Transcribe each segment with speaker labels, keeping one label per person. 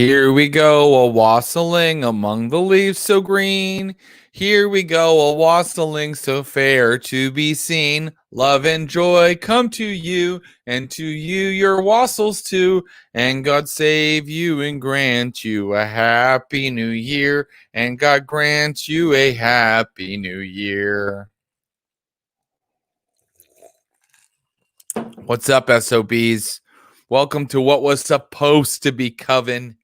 Speaker 1: Here we go, a wassailing among the leaves so green. Here we go, a wassailing so fair to be seen. Love and joy come to you, and to you your wassels too. And God save you and grant you a happy new year. And God grant you a happy new year. What's up, SOBs? Welcome to what was supposed to be Coven.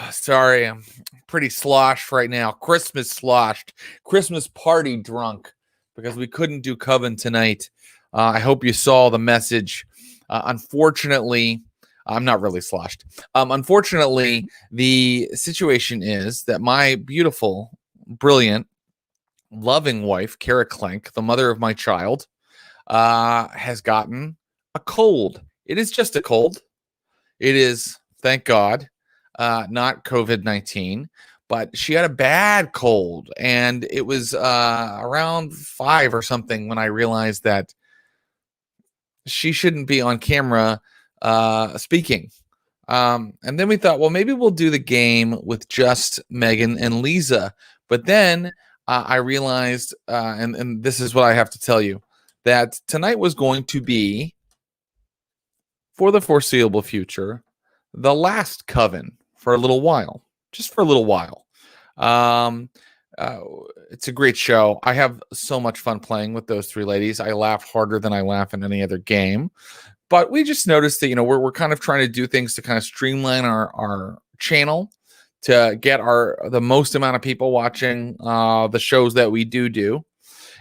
Speaker 1: Sorry, I'm pretty sloshed right now. Christmas sloshed. Christmas party drunk because we couldn't do Coven tonight. I hope you saw the message. Unfortunately, I'm not really sloshed. Unfortunately, the situation is that my beautiful, brilliant, loving wife, Kara Clank, the mother of my child, has gotten a cold. It is just a cold. It is, thank God, not COVID-19, but she had a bad cold, and it was around 5 or something when I realized that she shouldn't be on camera speaking. And then we thought, well, maybe we'll do the game with just Megan and Lisa. But then I realized, and this is what I have to tell you, that tonight was going to be, for the foreseeable future, the last Coven for a little while, just for a little while. It's a great show. I have so much fun playing with those three ladies. I laugh harder than I laugh in any other game. But we just noticed that, we're kind of trying to do things to kind of streamline our channel to get the most amount of people watching the shows that we do.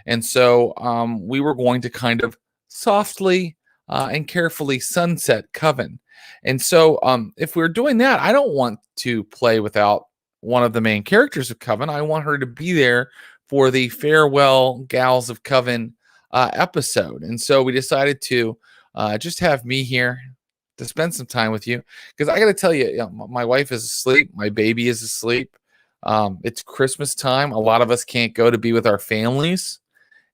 Speaker 1: And so we were going to kind of softly and carefully sunset Coven. And so if we're doing that, I don't want to play without one of the main characters of Coven. I want her to be there for the Farewell Gals of Coven episode. And so we decided to just have me here to spend some time with you. Because I got to tell you, my wife is asleep. My baby is asleep. It's Christmas time. A lot of us can't go to be with our families.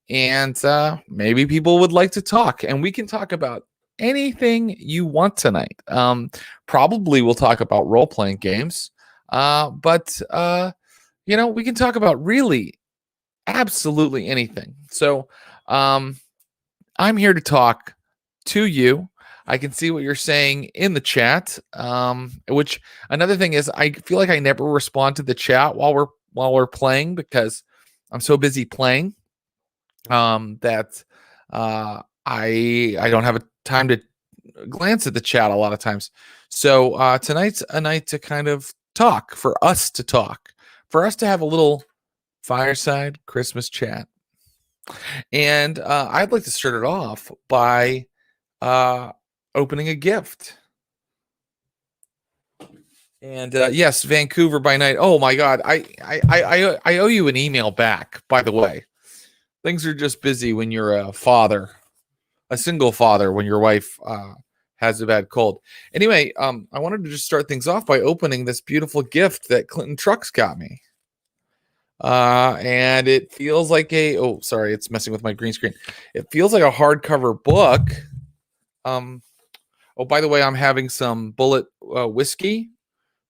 Speaker 1: And maybe people would like to talk. And we can talk about anything you want tonight. Probably we'll talk about role-playing games. But we can talk about really absolutely anything. So I'm here to talk to you. I can see what you're saying in the chat. Which another thing is, I feel like I never respond to the chat while we're playing because I'm so busy playing that I don't have a time to glance at the chat a lot of times. So tonight's a night to kind of talk, for us to have a little fireside Christmas chat. And I'd like to start it off by opening a gift. And yes, Vancouver by night. Oh my God, I owe you an email back, by the way. Things are just busy when you're a father, a single father, when your wife has a bad cold. Anyway, I wanted to just start things off by opening this beautiful gift that Clinton Trucks got me. And it feels like sorry, it's messing with my green screen. It feels like a hardcover book. By the way, I'm having some Bullet whiskey,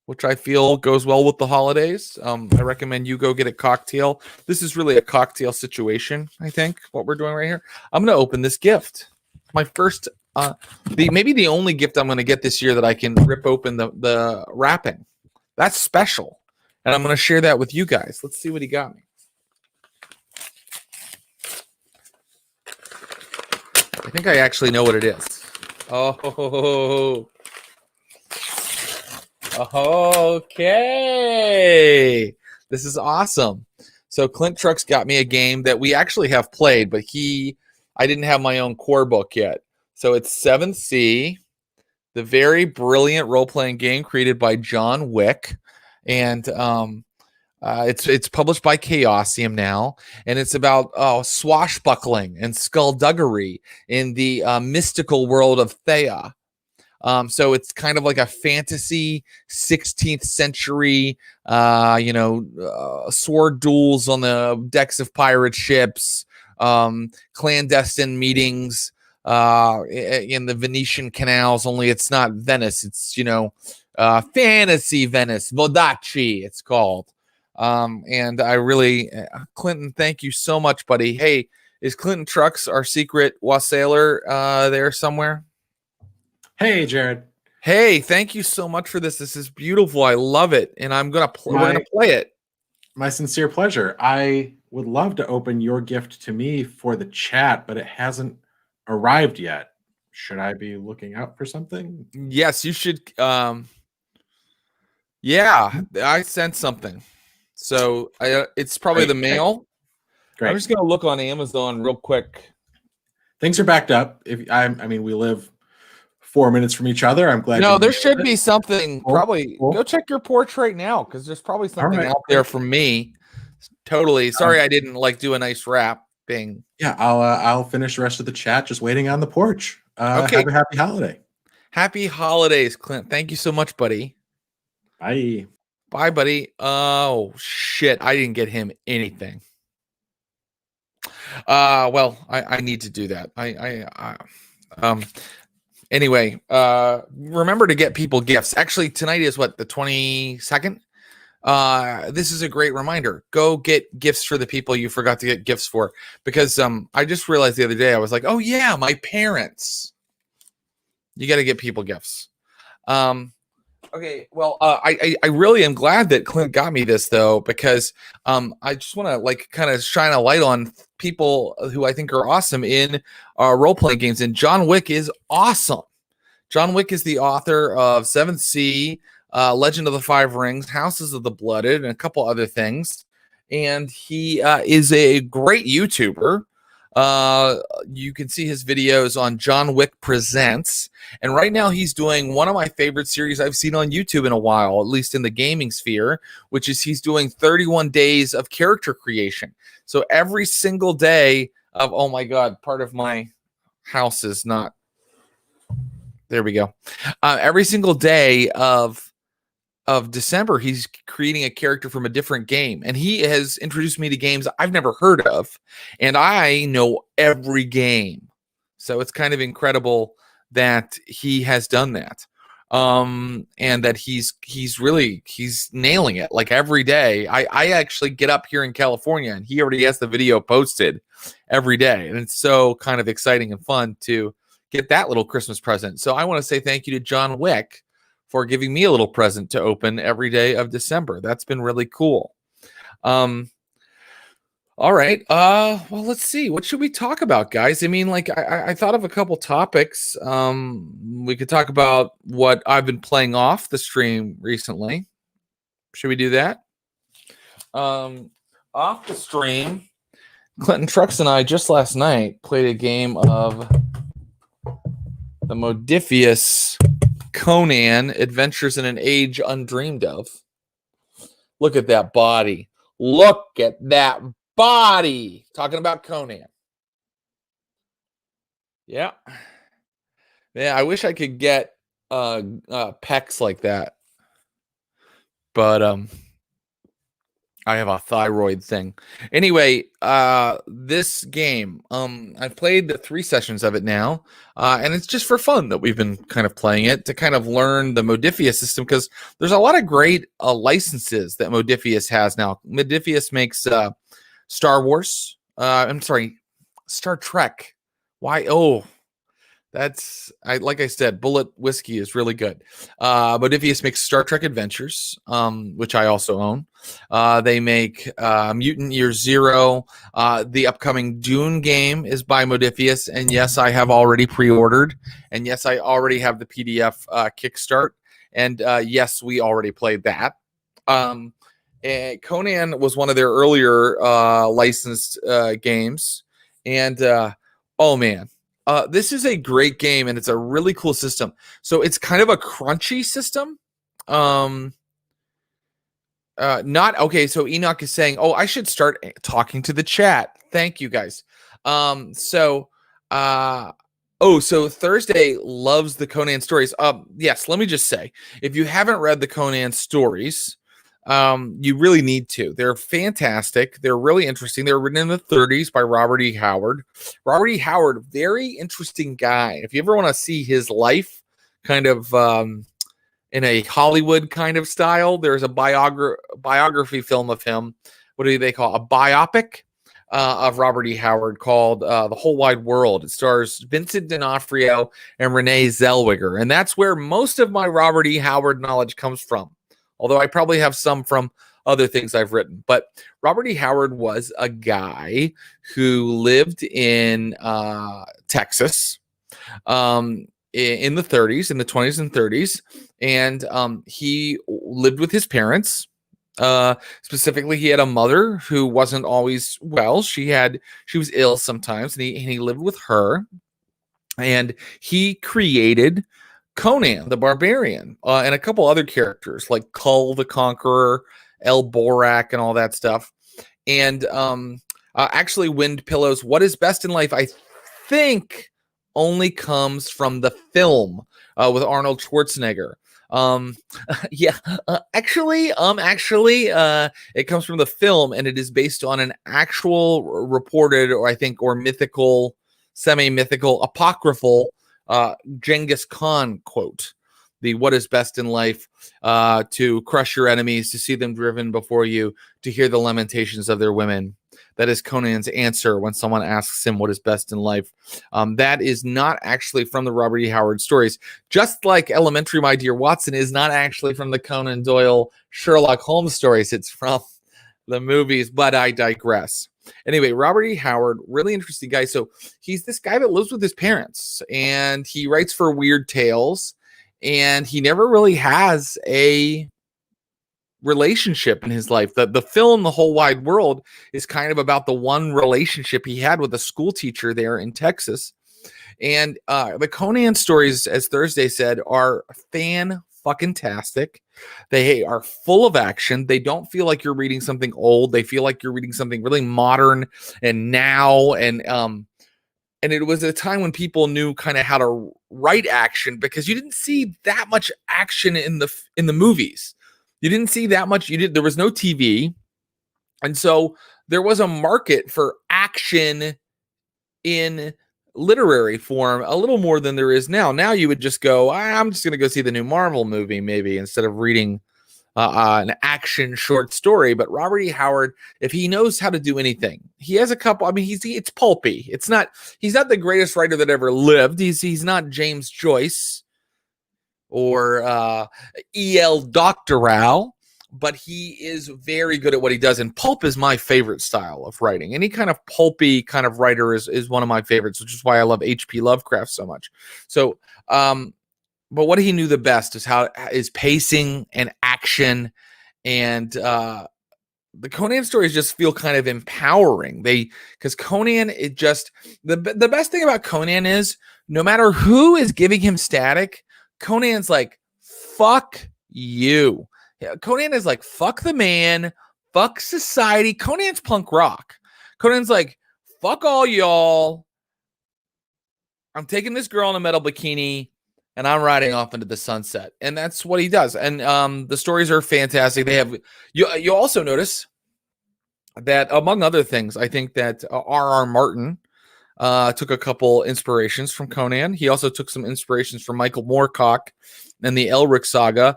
Speaker 1: which I feel goes well with the holidays. I recommend you go get a cocktail. This is really a cocktail situation, I think, what we're doing right here. I'm going to open this gift. My first, maybe the only gift I'm going to get this year that I can rip open the wrapping. That's special. And I'm going to share that with you guys. Let's see what he got me. I think I actually know what it is. Oh, okay. This is awesome. So Clint Trucks got me a game that we actually have played, but I didn't have my own core book yet. So it's 7th Sea, the very brilliant role-playing game created by John Wick. And it's published by Chaosium now. And it's about swashbuckling and skullduggery in the mystical world of Thea. So it's kind of like a fantasy 16th century, sword duels on the decks of pirate ships, clandestine meetings in the Venetian canals, only it's not Venice. It's, Fantasy Venice, Vodacci, it's called. And I really, Clinton, thank you so much, buddy. Hey, is Clinton Trucks our secret wassailor there somewhere?
Speaker 2: Hey, Jared.
Speaker 1: Hey, thank you so much for this. This is beautiful. I love it, and we're gonna play it.
Speaker 2: My sincere pleasure. I would love to open your gift to me for the chat, but it hasn't arrived yet. Should I be looking out for something?
Speaker 1: Yes, you should. Yeah, I sent something, so it's probably the mail.
Speaker 2: Great.
Speaker 1: I'm just gonna look on Amazon real quick.
Speaker 2: Things are backed up. I mean, we live 4 minutes from each other. I'm glad.
Speaker 1: No, there should be something.
Speaker 2: Cool.
Speaker 1: Probably go check your porch right now, because there's probably something out there for me. Totally. Sorry, I didn't do a nice wrap thing.
Speaker 2: Yeah, I'll finish the rest of the chat. Just waiting on the porch. Okay. Have a happy holiday.
Speaker 1: Happy holidays, Clint. Thank you so much, buddy.
Speaker 2: Bye.
Speaker 1: Bye, buddy. Oh shit, I didn't get him anything. Well, I need to do that. Anyway, remember to get people gifts. Actually, tonight is what, the 22nd? This is a great reminder. Go get gifts for the people you forgot to get gifts for, because I just realized the other day, I was like, oh yeah, my parents. You got to get people gifts. Okay, well, I really am glad that Clint got me this, though, because I just want to kind of shine a light on people who I think are awesome in role-playing games, and John Wick is awesome. John Wick is the author of 7th Sea, Legend of the Five Rings, Houses of the Blooded, and a couple other things, and he is a great YouTuber. You can see his videos on John Wick Presents, and right now he's doing one of my favorite series I've seen on YouTube in a while, at least in the gaming sphere, which is he's doing 31 days of character creation. So every single day of, oh my god, part of my house is not, there we go. Every single day of December, he's creating a character from a different game, and he has introduced me to games I've never heard of, and I know every game. So it's kind of incredible that he has done that, and that he's nailing it every day. I actually get up here in California, and he already has the video posted every day, and it's so kind of exciting and fun to get that little Christmas present. So I want to say thank you to John Wick for giving me a little present to open every day of December. That's been really cool. All right. Well, let's see. What should we talk about, guys? I mean, I thought of a couple topics. We could talk about what I've been playing off the stream recently. Should we do that? Off the stream, Clinton Trucks and I just last night played a game of the Modifius Conan, Adventures in an Age Undreamed Of. Look at that body. Look at that body. Talking about Conan. Yeah. Yeah, I wish I could get pecs like that. But I have a thyroid thing. Anyway, this game, I've played the 3 sessions of it now, and it's just for fun that we've been kind of playing it to kind of learn the Modifius system, because there's a lot of great licenses that Modifius has now. Modifius makes Star Wars. I'm sorry, Star Trek. Why? Oh, like I said, Bullet Whiskey is really good. Modifius makes Star Trek Adventures, which I also own. They make Mutant Year Zero. The upcoming Dune game is by Modifius, and yes, I have already pre-ordered, and yes, I already have the PDF kickstart, and yes, we already played that. Conan was one of their earlier licensed games, and oh man. This is a great game, and it's a really cool system. So it's kind of a crunchy system. Not okay. So Enoch is saying, "Oh, I should start talking to the chat." Thank you, guys. So Thursday loves the Conan stories. Yes. Let me just say, if you haven't read the Conan stories, you really need to. They're fantastic. They're really interesting. They're written in the 30s by Robert E. Howard. Robert E. Howard, very interesting guy. If you ever want to see his life kind of in a Hollywood kind of style. There's a biography film of him. What do they call it? A biopic of Robert E. Howard called The Whole Wide World. It stars Vincent D'Onofrio and Renee Zellweger. And that's where most of my Robert E. Howard knowledge comes from. Although I probably have some from other things I've written. But Robert E. Howard was a guy who lived in Texas in the 30s, in the 20s and 30s. And he lived with his parents. Specifically, he had a mother who wasn't always well. She was ill sometimes, and he lived with her. And he created Conan the Barbarian and a couple other characters like Kull the Conqueror, El Borak, and all that stuff. And actually, Wind Pillows, What is Best in Life, I think only comes from the film with Arnold Schwarzenegger. Actually, it comes from the film, and it is based on an actual reported, or mythical, semi-mythical, apocryphal Genghis Khan quote. The "What is best in life, to crush your enemies, to see them driven before you, to hear the lamentations of their women." That is Conan's answer when someone asks him what is best in life. That is not actually from the Robert E. Howard stories. Just like Elementary, My Dear Watson is not actually from the Conan Doyle Sherlock Holmes stories. It's from the movies, but I digress. Anyway, Robert E. Howard, really interesting guy. So he's this guy that lives with his parents, and he writes for Weird Tales, and he never really has a relationship in his life. The film The Whole Wide World is kind of about the one relationship he had with a school teacher there in Texas. And the Conan stories, as Thursday said, are fan-fucking-tastic. They are full of action. They don't feel like you're reading something old. They feel like you're reading something really modern and now. And it was a time when people knew kind of how to write action, because you didn't see that much action in the movies. You didn't see that much. There was no TV. And so there was a market for action in literary form a little more than there is now. Now you would just go, I'm just going to go see the new Marvel movie, maybe, instead of reading an action short story. But Robert E. Howard, if he knows how to do anything, he has a couple. I mean, it's pulpy. He's not the greatest writer that ever lived. He's not James Joyce or E.L. Doctorow, but he is very good at what he does. And pulp is my favorite style of writing. Any kind of pulpy kind of writer is one of my favorites, which is why I love H.P. Lovecraft so much. So, but what he knew the best is pacing and action, and the Conan stories just feel kind of empowering. Because Conan, the best thing about Conan is no matter who is giving him static, Conan's like, fuck you. Yeah, Conan is like, fuck the man, fuck society. Conan's punk rock. Conan's like, fuck all y'all. I'm taking this girl in a metal bikini and I'm riding off into the sunset. And that's what he does. And the stories are fantastic. They have, you also notice that, among other things, I think that R.R. Martin took a couple inspirations from Conan. He also took some inspirations from Michael Moorcock and the Elric saga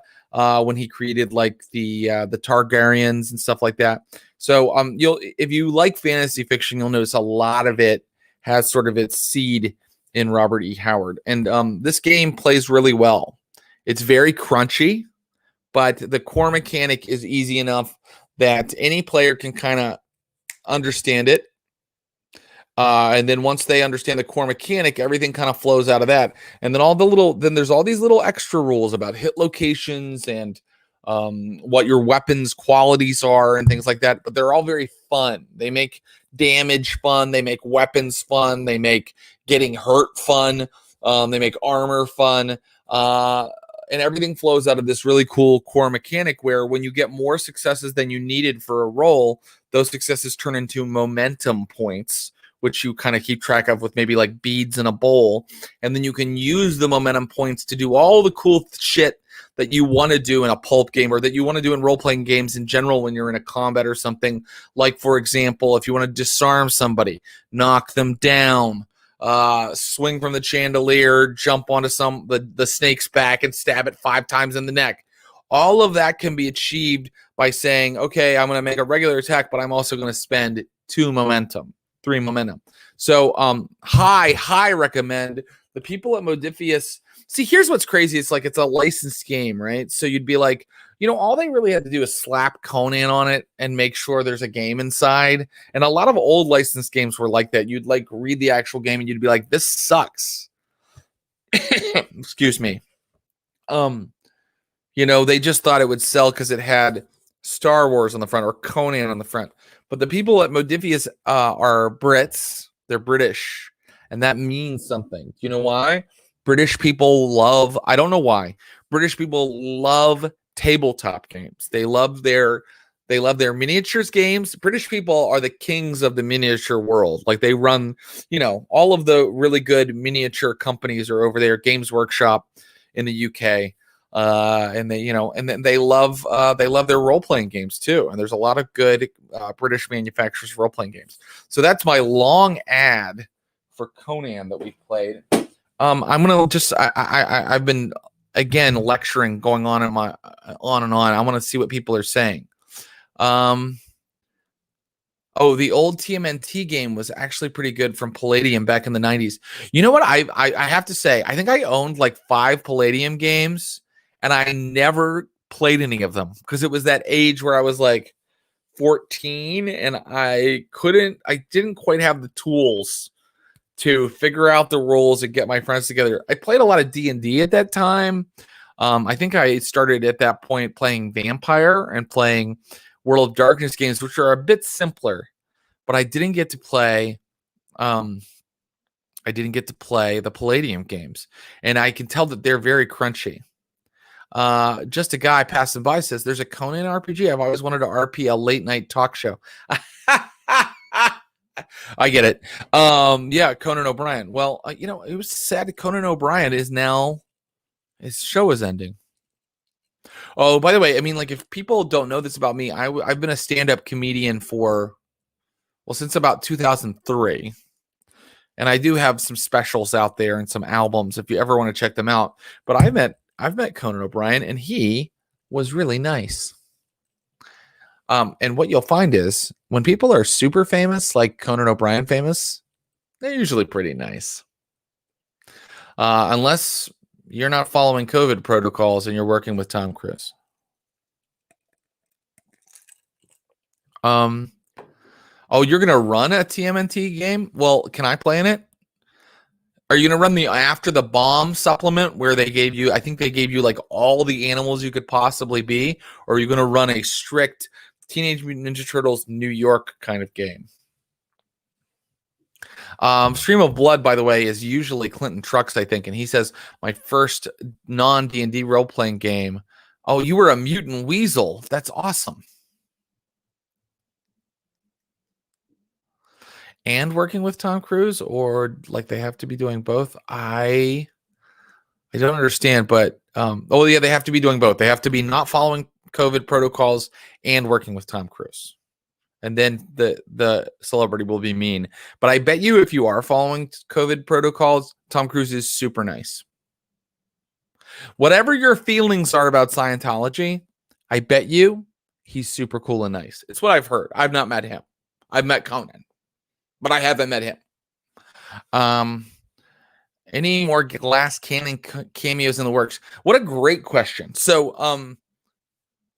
Speaker 1: when he created like the Targaryens and stuff like that. So if you like fantasy fiction, you'll notice a lot of it has sort of its seed in Robert E. Howard. And this game plays really well. It's very crunchy, but the core mechanic is easy enough that any player can kind of understand it. And then once they understand the core mechanic, everything kind of flows out of that. And then there's all these little extra rules about hit locations and what your weapons qualities are and things like that. But they're all very fun. They make damage fun. They make weapons fun. They make getting hurt fun. They make armor fun. And everything flows out of this really cool core mechanic where when you get more successes than you needed for a roll, those successes turn into momentum points, which you kind of keep track of with maybe like beads in a bowl. And then you can use the momentum points to do all the cool shit that you want to do in a pulp game, or that you want to do in role-playing games in general when you're in a combat or something. Like, for example, if you want to disarm somebody, knock them down, swing from the chandelier, jump onto the snake's back and stab it 5 times in the neck. All of that can be achieved by saying, okay, I'm going to make a regular attack, but I'm also going to spend 2 momentum, 3 momentum. So high recommend. The people at Modifius. See, here's what's crazy. It's like it's a licensed game, right? So you'd be like, all they really had to do is slap Conan on it and make sure there's a game inside. And a lot of old licensed games were like that. You'd like read the actual game and you'd be like, this sucks. Excuse me. They just thought it would sell because it had Star Wars on the front or Conan on the front. But the people at Modifius are Brits. They're British. And that means something. Do you know why? British people love, I don't know why. British people love tabletop games. They love their miniatures games. British people are the kings of the miniature world. Like they run, all of the really good miniature companies are over there. Games Workshop in the UK. And they love their role-playing games too. And there's a lot of good British manufacturers role-playing games. So that's my long ad for Conan that we've played. I'm gonna just I've been again lecturing, going on and on. I want to see what people are saying. The old TMNT game was actually pretty good from Palladium back in the 90s. You know what? I have to say, I think I owned like 5 Palladium games, and I never played any of them because it was that age where I was like 14, and I didn't quite have the tools to figure out the rules and get my friends together. I played a lot of D&D at that time. I think I started at that point playing Vampire and playing World of Darkness games, which are a bit simpler, but I didn't get to play the Palladium games, and I can tell that they're very crunchy. Just a guy passing by says there's a Conan RPG. I've always wanted to RP a late night talk show. I get it. Yeah, Conan O'Brien. Well, it was sad that Conan O'Brien his show is ending. Oh, by the way, if people don't know this about me, I've been a stand-up comedian since about 2003. And I do have some specials out there and some albums if you ever want to check them out. But I've met Conan O'Brien, and he was really nice. And what you'll find is when people are super famous, like Conan O'Brien famous, they're usually pretty nice. Unless you're not following COVID protocols and you're working with Tom Cruise. You're going to run a TMNT game? Well, can I play in it? Are you going to run the After the Bomb supplement where I think they gave you like all the animals you could possibly be? Or are you going to run a strict Teenage Mutant Ninja Turtles New York kind of game? Stream of Blood, by the way, is usually Clinton Trucks, I think. And he says, my first non-D&D role-playing game. Oh, you were a mutant weasel. That's awesome. And working with Tom Cruise, or like they have to be doing both? I don't understand, but they have to be doing both. They have to be not following COVID protocols and working with Tom Cruise. And then the celebrity will be mean. But I bet you if you are following COVID protocols, Tom Cruise is super nice. Whatever your feelings are about Scientology, I bet you he's super cool and nice. It's what I've heard. I've not met him. I've met Conan, but I haven't met him. Any more Glass Cannon cameos in the works? What a great question.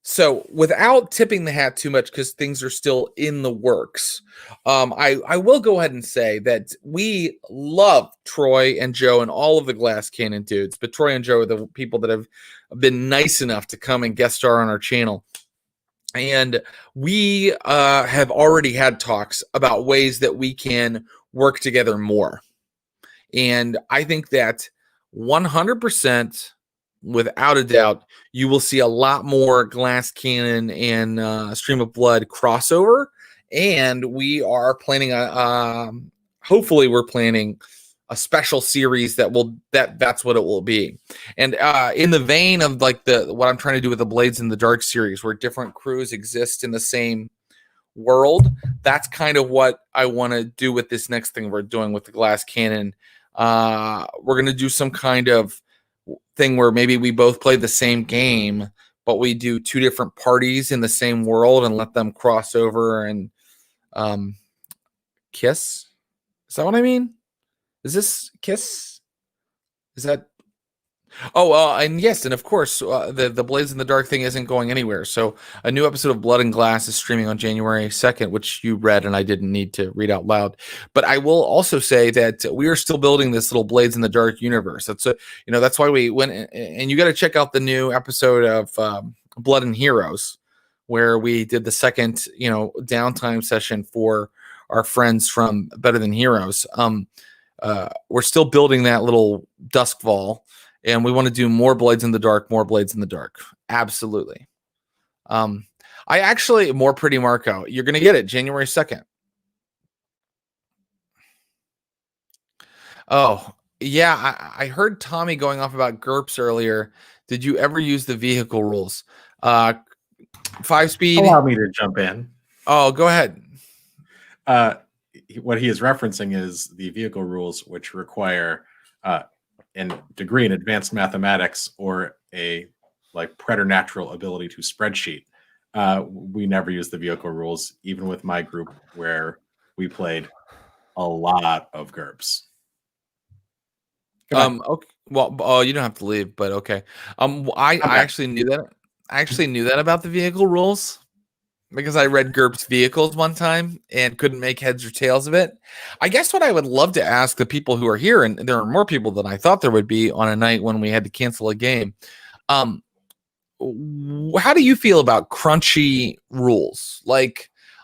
Speaker 1: So without tipping the hat too much, because things are still in the works, I will go ahead and say that we love Troy and Joe and all of the Glass Cannon dudes, but Troy and Joe are the people that have been nice enough to come and guest star on our channel. And we have already had talks about ways that we can work together more. And I think that 100%, without a doubt, you will see a lot more Glass Cannon and Stream of Blood crossover. And we are planning hopefully we're planning a special series that's what it will be. And in the vein of like what I'm trying to do with the Blades in the Dark series, where different crews exist in the same world. That's kind of what I want to do with this next thing we're doing with the glass cannon. We're going to do some kind of thing where maybe we both play the same game, but we do two different parties in the same world and let them cross over and kiss. Is that what I mean? Is this kiss? Is that? Oh, and yes, and of course, the Blades in the Dark thing isn't going anywhere. So a new episode of Blood and Glass is streaming on January 2nd, which you read, and I didn't need to read out loud. But I will also say that we are still building this little Blades in the Dark universe. That's why we went, and you got to check out the new episode of Blood and Heroes, where we did the second, downtime session for our friends from Better Than Heroes. We're still building that little Duskfall. And we want to do more Blades in the Dark, more Blades in the Dark. Absolutely. More Pretty Marco. You're going to get it January 2nd. Oh, yeah. I heard Tommy going off about GURPS earlier. Did you ever use the vehicle rules? 5-speed.
Speaker 2: Allow me to jump in.
Speaker 1: Oh, go ahead.
Speaker 2: What he is referencing is the vehicle rules, which require a degree in advanced mathematics or a preternatural ability to spreadsheet. We never use the vehicle rules, even with my group where we played a lot of GURPS.
Speaker 1: Okay. Well, you don't have to leave, but okay. I actually knew that. I actually knew that about the vehicle rules because I read GURPS Vehicles one time and couldn't make heads or tails of it. I guess what I would love to ask the people who are here, and there are more people than I thought there would be on a night when we had to cancel a game. How do you feel about crunchy rules?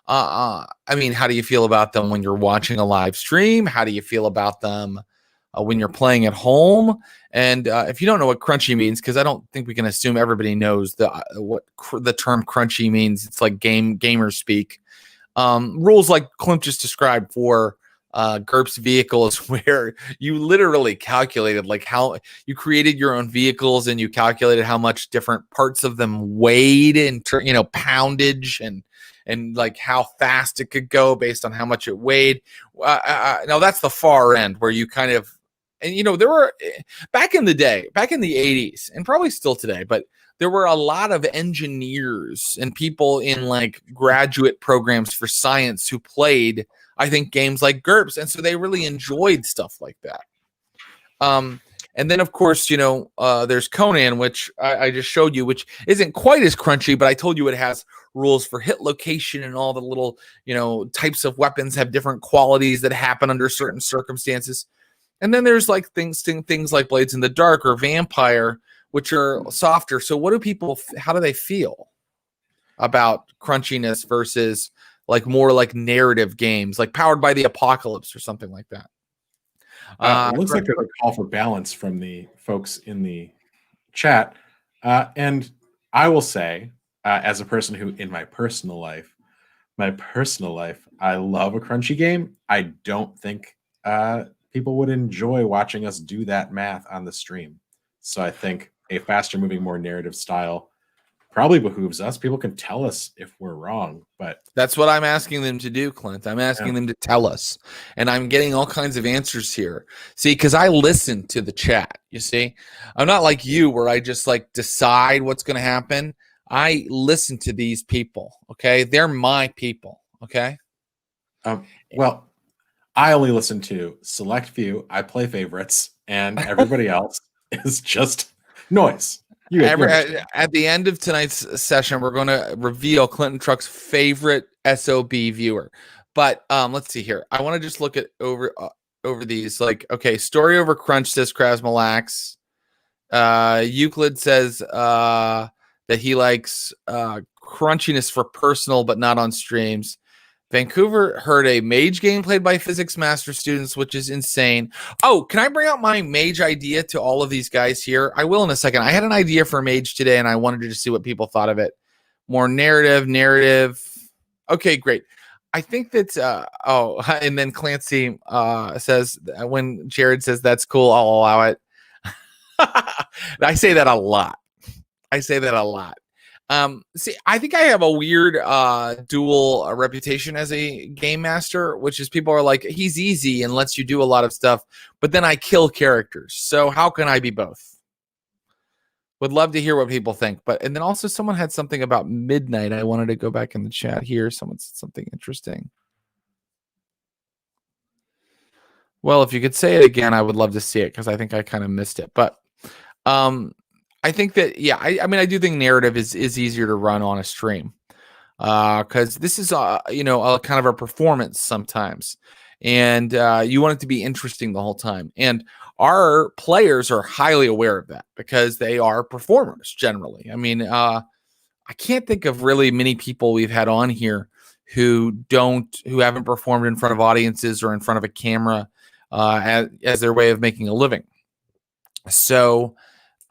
Speaker 1: How do you feel about them when you're watching a live stream? How do you feel about them when you're playing at home? And if you don't know what crunchy means, because I don't think we can assume everybody knows what the term crunchy means. It's like gamer speak. Rules like Clint just described for GURPS vehicles, where you literally calculated how you created your own vehicles and you calculated how much different parts of them weighed in poundage and how fast it could go based on how much it weighed. Now that's the far end where you kind of. And, there were back in the day, back in the 80s, and probably still today, but there were a lot of engineers and people in graduate programs for science who played, I think, games like GURPS. And so they really enjoyed stuff like that. And then, of course, there's Conan, which I just showed you, which isn't quite as crunchy, but I told you it has rules for hit location and all the little, types of weapons have different qualities that happen under certain circumstances. And then there's things like Blades in the Dark or Vampire, which are softer. So how do they feel about crunchiness versus more narrative games, like Powered by the Apocalypse or something like that?
Speaker 2: It looks like there's a call for balance from the folks in the chat. And I will say, as a person who, in my personal life, I love a crunchy game. I don't think people would enjoy watching us do that math on the stream. So I think a faster moving, more narrative style probably behooves us. People can tell us if we're wrong, but
Speaker 1: that's what I'm asking them to do, Clint. I'm asking them to tell us, and I'm getting all kinds of answers here. See, because I listen to the chat. You see, I'm not like you where I just decide what's going to happen. I listen to these people. Okay, they're my people. Okay.
Speaker 2: Well, I only listen to select few. I play favorites, and everybody else is just noise.
Speaker 1: At the end of tonight's session, we're going to reveal Clinton Truck's favorite SOB viewer. But let's see here. I want to just look at over these. Story over crunch, says Krasmalax. Euclid says that he likes crunchiness for personal, but not on streams. Vancouver heard a Mage game played by physics master students, which is insane. Oh, can I bring out my Mage idea to all of these guys here? I will in a second. I had an idea for Mage today, and I wanted to see what people thought of it. More narrative. Okay, great. I think that's, and then Clancy says, when Jared says that's cool, I'll allow it. I say that a lot. See, I think I have a weird dual reputation as a game master, which is people are like, he's easy and lets you do a lot of stuff, but then I kill characters. So how can I be both? Would love to hear what people think. And then also someone had something about midnight. I wanted to go back in the chat here. Someone said something interesting. Well, if you could say it again, I would love to see it because I think I kind of missed it. But I think that, yeah, I mean, I do think narrative is easier to run on a stream because this is, a kind of a performance sometimes. And you want it to be interesting the whole time. And our players are highly aware of that because they are performers generally. I mean, I can't think of really many people we've had on here who haven't performed in front of audiences or in front of a camera as their way of making a living. So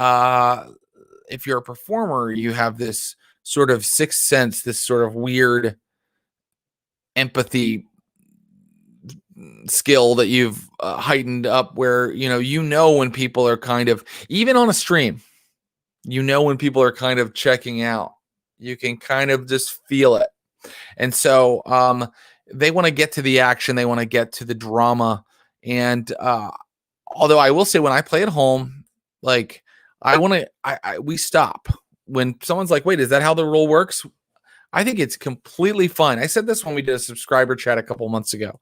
Speaker 1: if you're a performer, you have this sort of sixth sense, this sort of weird empathy skill that you've heightened up where, when people are kind of, even on a stream, when people are kind of checking out, you can kind of just feel it. And so they want to get to the action. They want to get to the drama. And although I will say when I play at home, like we stop when someone's like, wait, is that how the rule works? I think it's completely fine. I said this when we did a subscriber chat a couple months ago.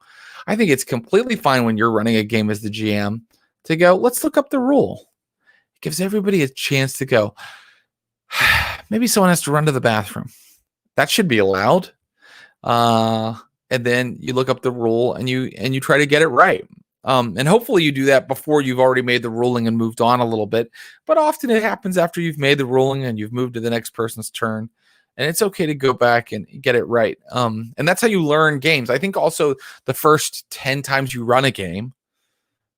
Speaker 1: I think it's completely fine when you're running a game as the GM to go, let's look up the rule. It gives everybody a chance to go, maybe someone has to run to the bathroom. That should be allowed. And then you look up the rule and you try to get it right. And hopefully you do that before you've already made the ruling and moved on a little bit. But often it happens after you've made the ruling and you've moved to the next person's turn. And it's okay to go back and get it right. And that's how you learn games. I think also the first 10 times you run a game,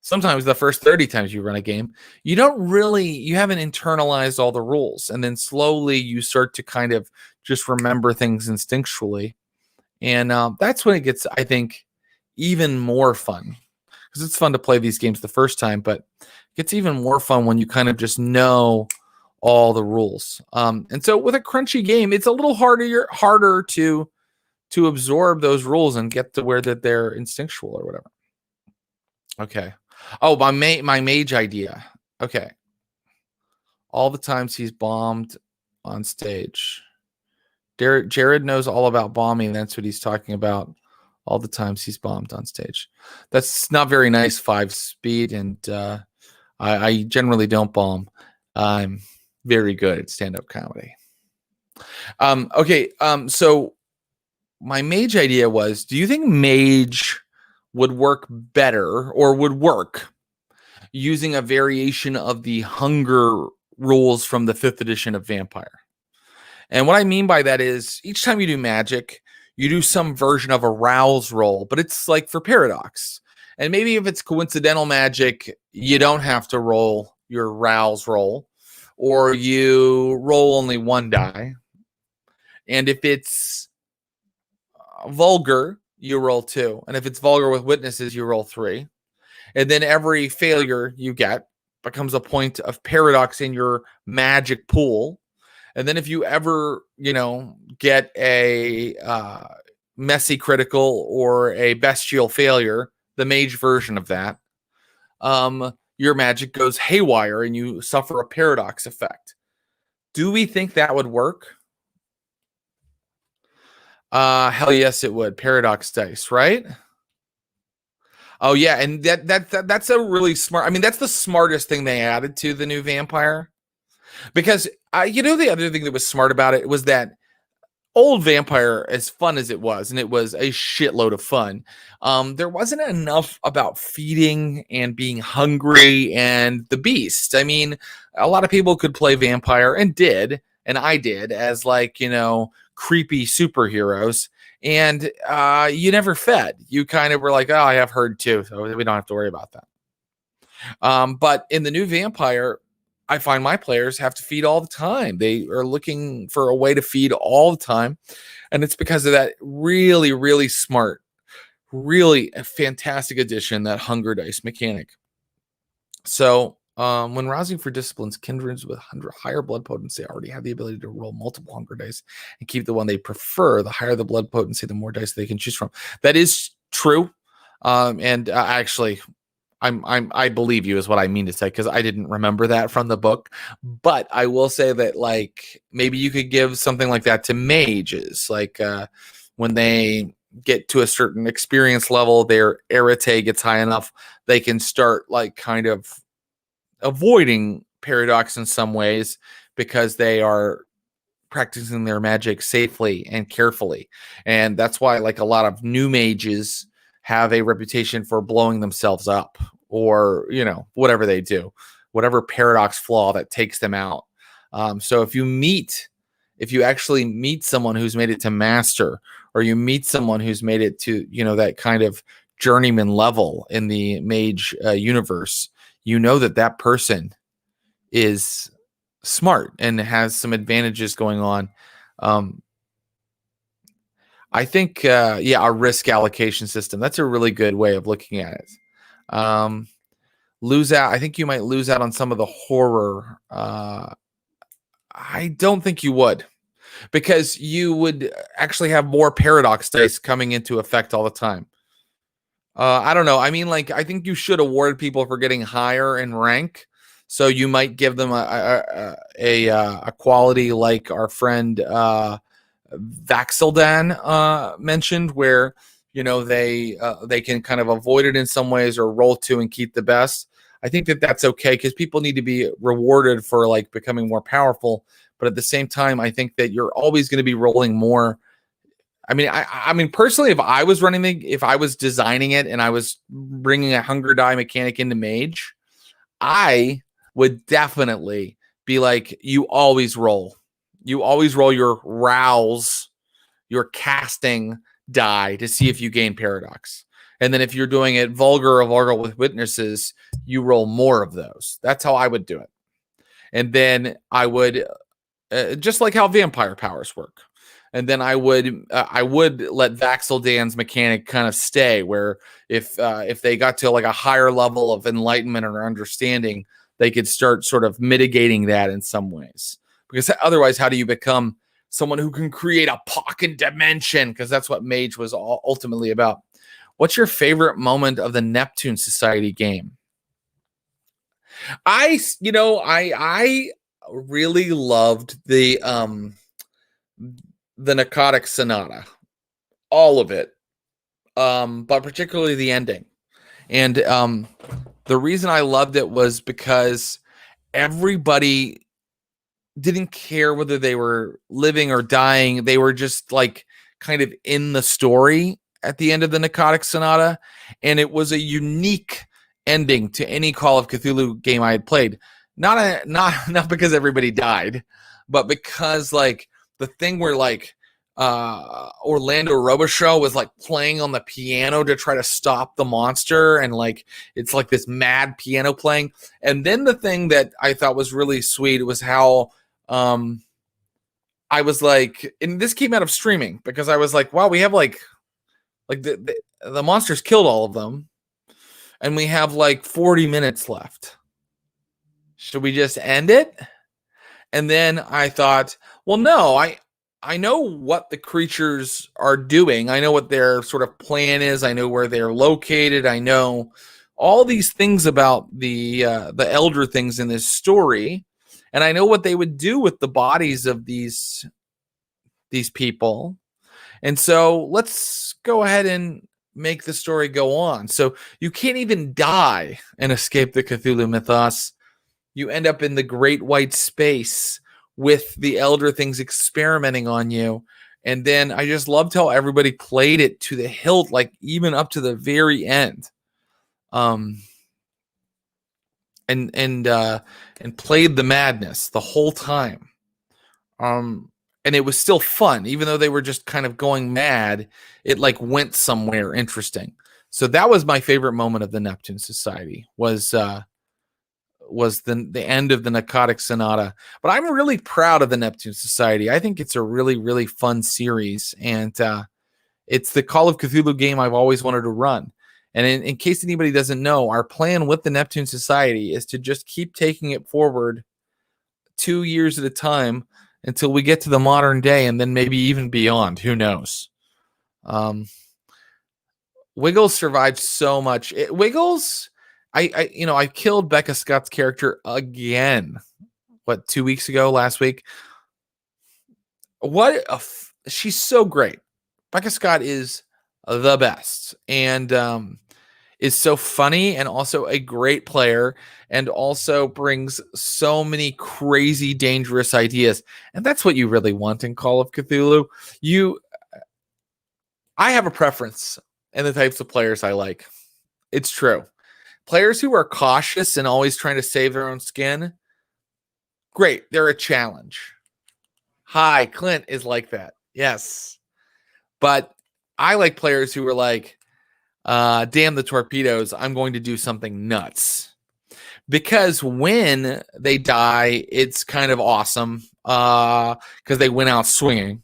Speaker 1: sometimes the first 30 times you run a game, you haven't internalized all the rules. And then slowly you start to kind of just remember things instinctually. And that's when it gets, I think, even more fun. Because it's fun to play these games the first time, but it gets even more fun when you kind of just know all the rules. And so with a crunchy game, it's a little harder to absorb those rules and get to where that they're instinctual or whatever. Okay. Oh, my mage idea. Okay. All the times he's bombed on stage. Jared knows all about bombing. That's what he's talking about. All the times he's bombed on stage. That's not very nice 5 speed. And I generally don't bomb. I'm very good at stand-up comedy. Okay. So my mage idea was, do you think mage would work better or would work using a variation of the hunger rules from the 5th edition of Vampire? And what I mean by that is each time you do magic, you do some version of a rouse roll, but it's like for paradox. And maybe if it's coincidental magic, you don't have to roll your rouse roll, or you roll only 1 die. And if it's vulgar, you roll 2. And if it's vulgar with witnesses, you roll 3. And then every failure you get becomes a point of paradox in your magic pool. And then if you ever, get a messy critical or a bestial failure, the mage version of that, your magic goes haywire and you suffer a paradox effect. Do we think that would work? Hell yes, it would. Paradox dice, right? Oh yeah, and that's a really smart. I mean, that's the smartest thing they added to the new Vampire. Because the other thing that was smart about it was that old Vampire, as fun as it was, and it was a shitload of fun, there wasn't enough about feeding and being hungry and the beast. I mean, a lot of people could play Vampire and did, and I did, as creepy superheroes, and you never fed. You kind of were like, oh, I have herd too, so we don't have to worry about that. But in the new Vampire, I find my players have to feed all the time. They are looking for a way to feed all the time. And it's because of that really, really smart, really a fantastic addition, that hunger dice mechanic. So When rousing for disciplines, kindreds with higher blood potency already have the ability to roll multiple hunger dice and keep the one they prefer. The higher the blood potency, the more dice they can choose from. That is true. And actually, I believe you is what I mean to say, because I didn't remember that from the book. But I will say that, like, maybe you could give something like that to mages, like when they get to a certain experience level, their arete gets high enough, they can start like kind of avoiding paradox in some ways because they are practicing their magic safely and carefully. And that's why, like, a lot of new mages have a reputation for blowing themselves up, or, you know, whatever they do, whatever paradox flaw that takes them out. So if you actually meet someone who's made it to master, or you meet someone who's made it to, you know, that kind of journeyman level in the mage universe, you know that person is smart and has some advantages going on. I think, a risk allocation system. That's a really good way of looking at it. Lose out. I think you might lose out on some of the horror. I don't think you would, because you would actually have more paradox dice coming into effect all the time. I don't know. I mean, like, I think you should award people for getting higher in rank. So you might give them a quality like our friend Vaxildan mentioned, where, you know, they can kind of avoid it in some ways, or roll 2 and keep the best. I think that's okay, because people need to be rewarded for, like, becoming more powerful. But at the same time, I think that you're always going to be rolling more. I mean, personally, if I was designing it and I was bringing a hunger die mechanic into Mage, I would definitely be like, you always roll your rouse, your casting die to see if you gain paradox. And then if you're doing it vulgar or vulgar with witnesses, you roll more of those. That's how I would do it. And then I would, just like how vampire powers work. And then I would let Vaxildan's mechanic kind of stay, where if they got to like a higher level of enlightenment or understanding, they could start sort of mitigating that in some ways. Because otherwise, how do you become someone who can create a pocket dimension? Because that's what Mage was ultimately about. What's your favorite moment of the Neptune Society game? I really loved the Narcotic Sonata, all of it, but particularly the ending. And the reason I loved it was because everybody didn't care whether they were living or dying. They were just like kind of in the story at the end of the Narcotic Sonata. And it was a unique ending to any Call of Cthulhu game I had played. Not because everybody died, but because, like, the thing where, like, Orlando Robichaud was like playing on the piano to try to stop the monster, and like it's like this mad piano playing. And then the thing that I thought was really sweet was how I was like, and this came out of streaming, because I was like, wow, we have like the monsters killed all of them, and we have like 40 minutes left. Should we just end it? And then I thought, well, no, I know what the creatures are doing. I know what their sort of plan is. I know where they're located. I know all these things about the elder things in this story, and I know what they would do with the bodies of these people. And so let's go ahead and make the story go on. So you can't even die and escape the Cthulhu mythos. You end up in the great white space with the elder things experimenting on you. And then I just loved how everybody played it to the hilt, like even up to the very end. And played the madness the whole time. And it was still fun, even though they were just kind of going mad. It like went somewhere interesting. So that was my favorite moment of the Neptune Society, was the end of the Narcotic Sonata. But I'm really proud of the Neptune Society. I think it's a really, really fun series, and it's the Call of Cthulhu game I've always wanted to run. And in case anybody doesn't know, our plan with the Neptune Society is to just keep taking it forward 2 years at a time until we get to the modern day, and then maybe even beyond. Who knows? Wiggles survived so much. Wiggles, I killed Becca Scott's character again. What, 2 weeks ago, last week? She's so great. Becca Scott is the best, and is so funny, and also a great player, and also brings so many crazy, dangerous ideas. And that's what you really want in Call of Cthulhu. I have a preference in the types of players I like. It's true. Players who are cautious and always trying to save their own skin, great. They're a challenge. Hi, Clint is like that. Yes. But I like players who are like, damn the torpedoes, I'm going to do something nuts. Because when they die, it's kind of awesome because they went out swinging.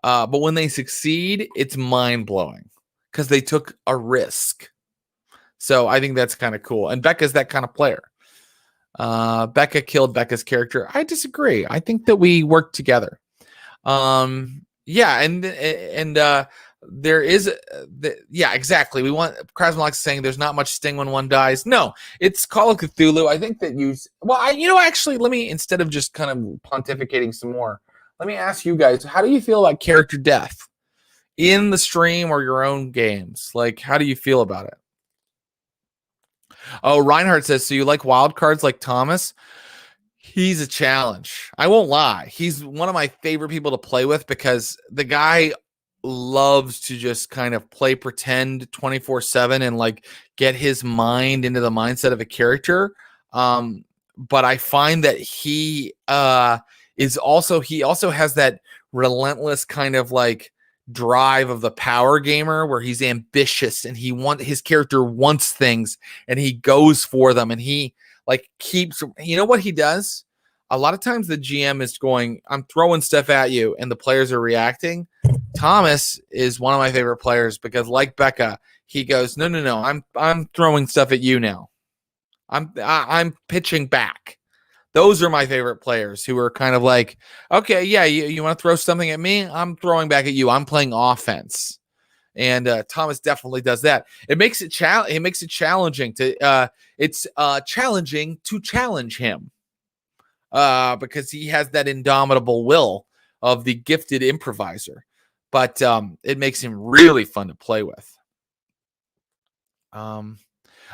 Speaker 1: But when they succeed, it's mind-blowing because they took a risk. So I think that's kind of cool. And Becca's that kind of player. Becca killed Becca's character. I disagree. I think that we work together. Yeah, and there is, yeah, exactly. We want, Krasmalox saying there's not much sting when one dies. No, it's Call of Cthulhu. I think that actually, let me, instead of just kind of pontificating some more, let me ask you guys, how do you feel about character death in the stream or your own games? Like, how do you feel about it? Oh, Reinhardt says, so you like wild cards like Thomas? He's a challenge. I won't lie. He's one of my favorite people to play with because the guy loves to just kind of play pretend 24/7 and like get his mind into the mindset of a character. But I find that he also has that relentless kind of like drive of the power gamer where he's ambitious and his character wants things and he goes for them and he like keeps, you know what he does? A lot of times the GM is going, I'm throwing stuff at you and the players are reacting. Thomas is one of my favorite players because like Becca, he goes, no, I'm throwing stuff at you now. I'm pitching back. Those are my favorite players who are kind of like, okay, yeah, you want to throw something at me? I'm throwing back at you. I'm playing offense. And Thomas definitely does that. It makes it challenging to challenging to challenge him. Because he has that indomitable will of the gifted improviser. But it makes him really fun to play with.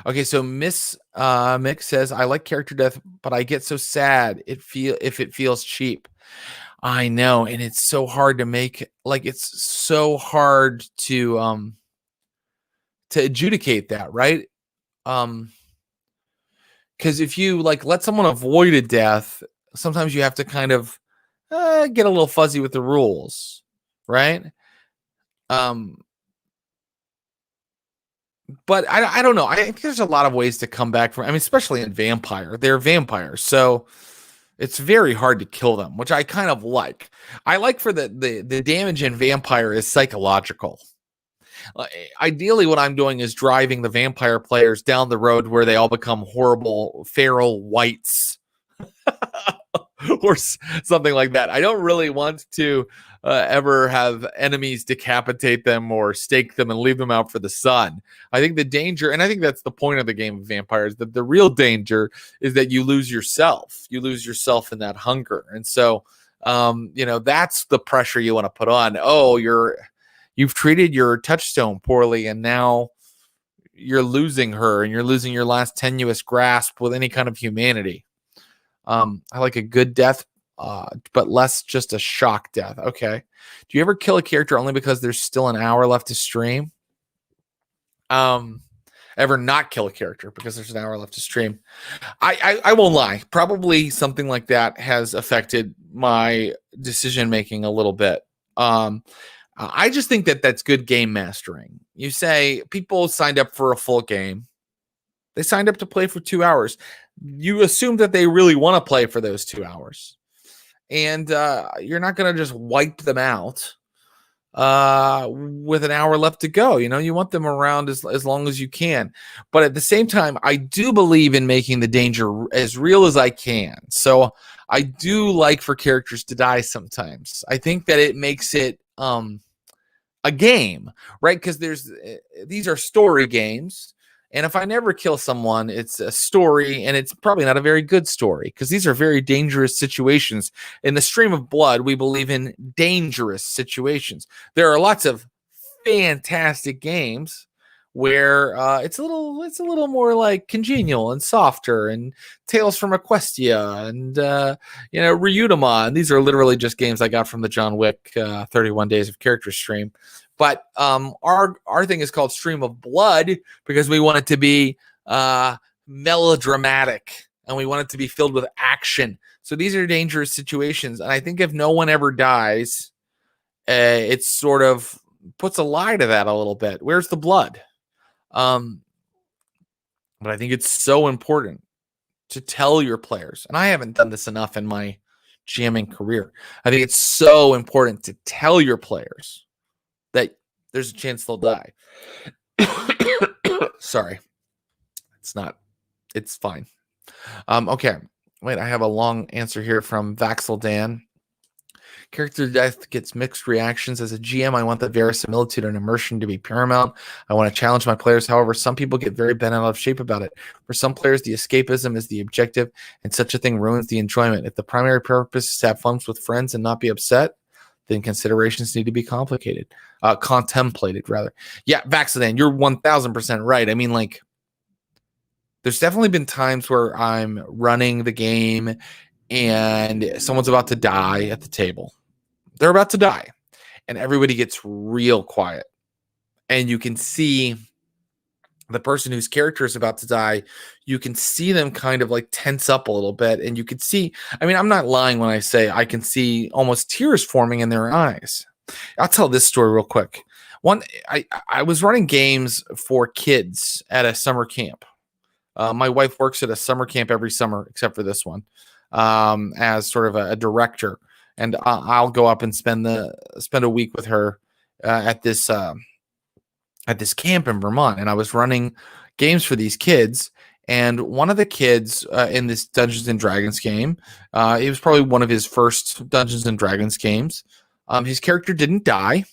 Speaker 1: Okay, so Miss Mick says, I like character death, but I get so sad if it feels cheap. I know, and it's so hard to make, like it's so hard to adjudicate that, right? Because if you like let someone avoid a death, sometimes you have to kind of get a little fuzzy with the rules, right? But I don't know. I think there's a lot of ways to come back from. I mean, especially in vampire, they're vampires, so it's very hard to kill them, which I kind of like. I like for the damage in vampire is psychological. Ideally, what I'm doing is driving the vampire players down the road where they all become horrible feral whites. Or something like that. I don't really want to ever have enemies decapitate them or stake them and leave them out for the sun. I think the danger, and I think that's the point of the game of vampires, that the real danger is that you lose yourself. You lose yourself in that hunger. And so, that's the pressure you want to put on. Oh, you've treated your touchstone poorly, and now you're losing her, and you're losing your last tenuous grasp with any kind of humanity. I like a good death, but less just a shock death. Okay. Do you ever kill a character only because there's still an hour left to stream? Ever not kill a character because there's an hour left to stream? I won't lie. Probably something like that has affected my decision making a little bit. I just think that that's good game mastering. You say people signed up for a full game. They signed up to play for 2 hours. You assume that they really want to play for those 2 hours. And you're not going to just wipe them out with an hour left to go. You want them around as long as you can. But at the same time, I do believe in making the danger as real as I can. So I do like for characters to die sometimes. I think that it makes it a game, right? Because these are story games. And if I never kill someone, it's a story, and it's probably not a very good story, because these are very dangerous situations. In the Stream of Blood, we believe in dangerous situations. There are lots of fantastic games where it's a little more like congenial and softer, and Tales from Equestria and Ryutama. And these are literally just games I got from the John Wick 31 Days of Character stream. But our thing is called Stream of Blood because we want it to be melodramatic, and we want it to be filled with action. So these are dangerous situations. And I think if no one ever dies, it sort of puts a lie to that a little bit. Where's the blood? But I think it's so important to tell your players, and I haven't done this enough in my GMing career. I think it's so important to tell your players that there's a chance they'll die. Sorry. It's fine. Okay. Wait, I have a long answer here from Vaxel Dan. Character death gets mixed reactions. As a GM, I want the verisimilitude and immersion to be paramount. I want to challenge my players. However, some people get very bent out of shape about it. For some players, the escapism is the objective, and such a thing ruins the enjoyment. If the primary purpose is to have fun with friends and not be upset, then considerations need to be contemplated, rather. Yeah, Vaxedan, you're 1,000% right. I mean, like, there's definitely been times where I'm running the game and someone's about to die at the table. They're about to die, and everybody gets real quiet. And you can see the person whose character is about to die, you can see them kind of like tense up a little bit. And you can see, I mean, I'm not lying when I say I can see almost tears forming in their eyes. I'll tell this story real quick. I was running games for kids at a summer camp. My wife works at a summer camp every summer, except for this one, as sort of a director. And I'll go up and spend a week with her at this camp in Vermont. And I was running games for these kids. And one of the kids in this Dungeons and Dragons game, it was probably one of his first Dungeons and Dragons games. His character didn't die.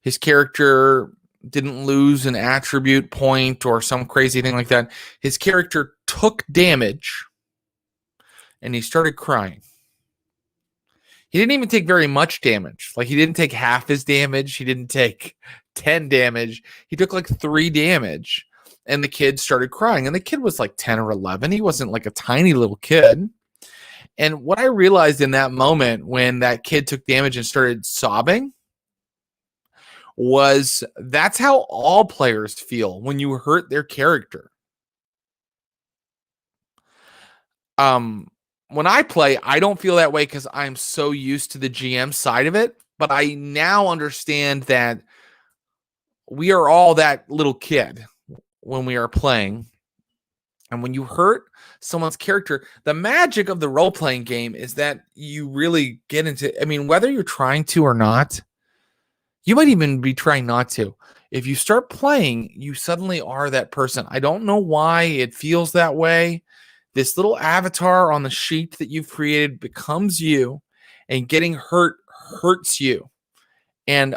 Speaker 1: His character didn't lose an attribute point or some crazy thing like that. His character took damage, and he started crying. He didn't even take very much damage. Like, he didn't take half his damage. He didn't take 10 damage. He took like 3 damage, and the kid started crying. And the kid was like 10 or 11. He wasn't like a tiny little kid. And what I realized in that moment when that kid took damage and started sobbing was that's how all players feel when you hurt their character. When I play, I don't feel that way because I'm so used to the GM side of it. But I now understand that we are all that little kid when we are playing. And when you hurt someone's character, the magic of the role-playing game is that you really get into, I mean, whether you're trying to or not, you might even be trying not to. If you start playing, you suddenly are that person. I don't know why it feels that way. This little avatar on the sheet that you've created becomes you, and getting hurt hurts you. And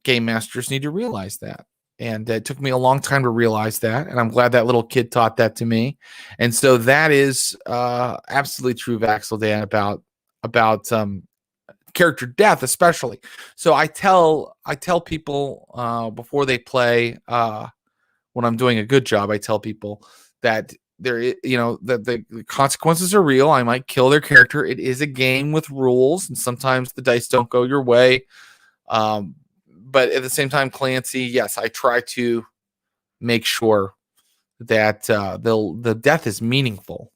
Speaker 1: game masters need to realize that. And it took me a long time to realize that. And I'm glad that little kid taught that to me. And so that is absolutely true, Vaxel Dan, about character death, especially. So I tell people before they play, when I'm doing a good job, I tell people that that the consequences are real. I might kill their character. It is a game with rules, and sometimes the dice don't go your way. But at the same time, Clancy, yes, I try to make sure that the death is meaningful,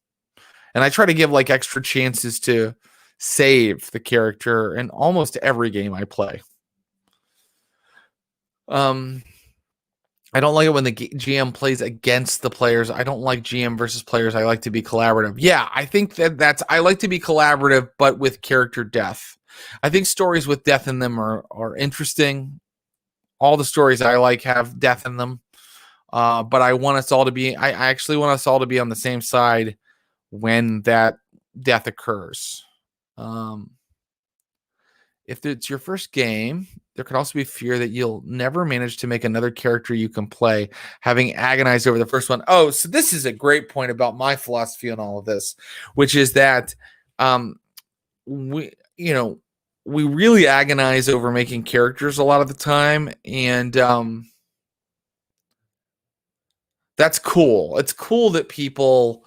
Speaker 1: and I try to give like extra chances to save the character in almost every game I play. I don't like it when the GM plays against the players. I don't like GM versus players. I like to be collaborative. Yeah, I think I like to be collaborative, but with character death. I think stories with death in them are interesting. All the stories I like have death in them. But I want us all to be, I actually want us all to be on the same side when that death occurs. If it's your first game, there could also be fear that you'll never manage to make another character you can play, having agonized over the first one. Oh, so this is a great point about my philosophy on all of this, which is that we really agonize over making characters a lot of the time, and that's cool. It's cool that people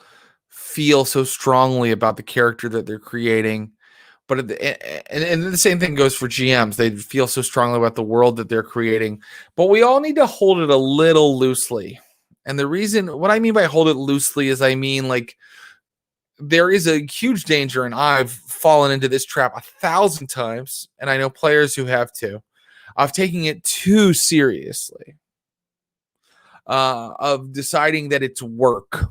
Speaker 1: feel so strongly about the character that they're creating. But and the same thing goes for GMs. They feel so strongly about the world that they're creating. But we all need to hold it a little loosely. And the reason, what I mean by hold it loosely is I mean, like, there is a huge danger, and I've fallen into this trap 1,000 times, and I know players who have too, of taking it too seriously, of deciding that it's work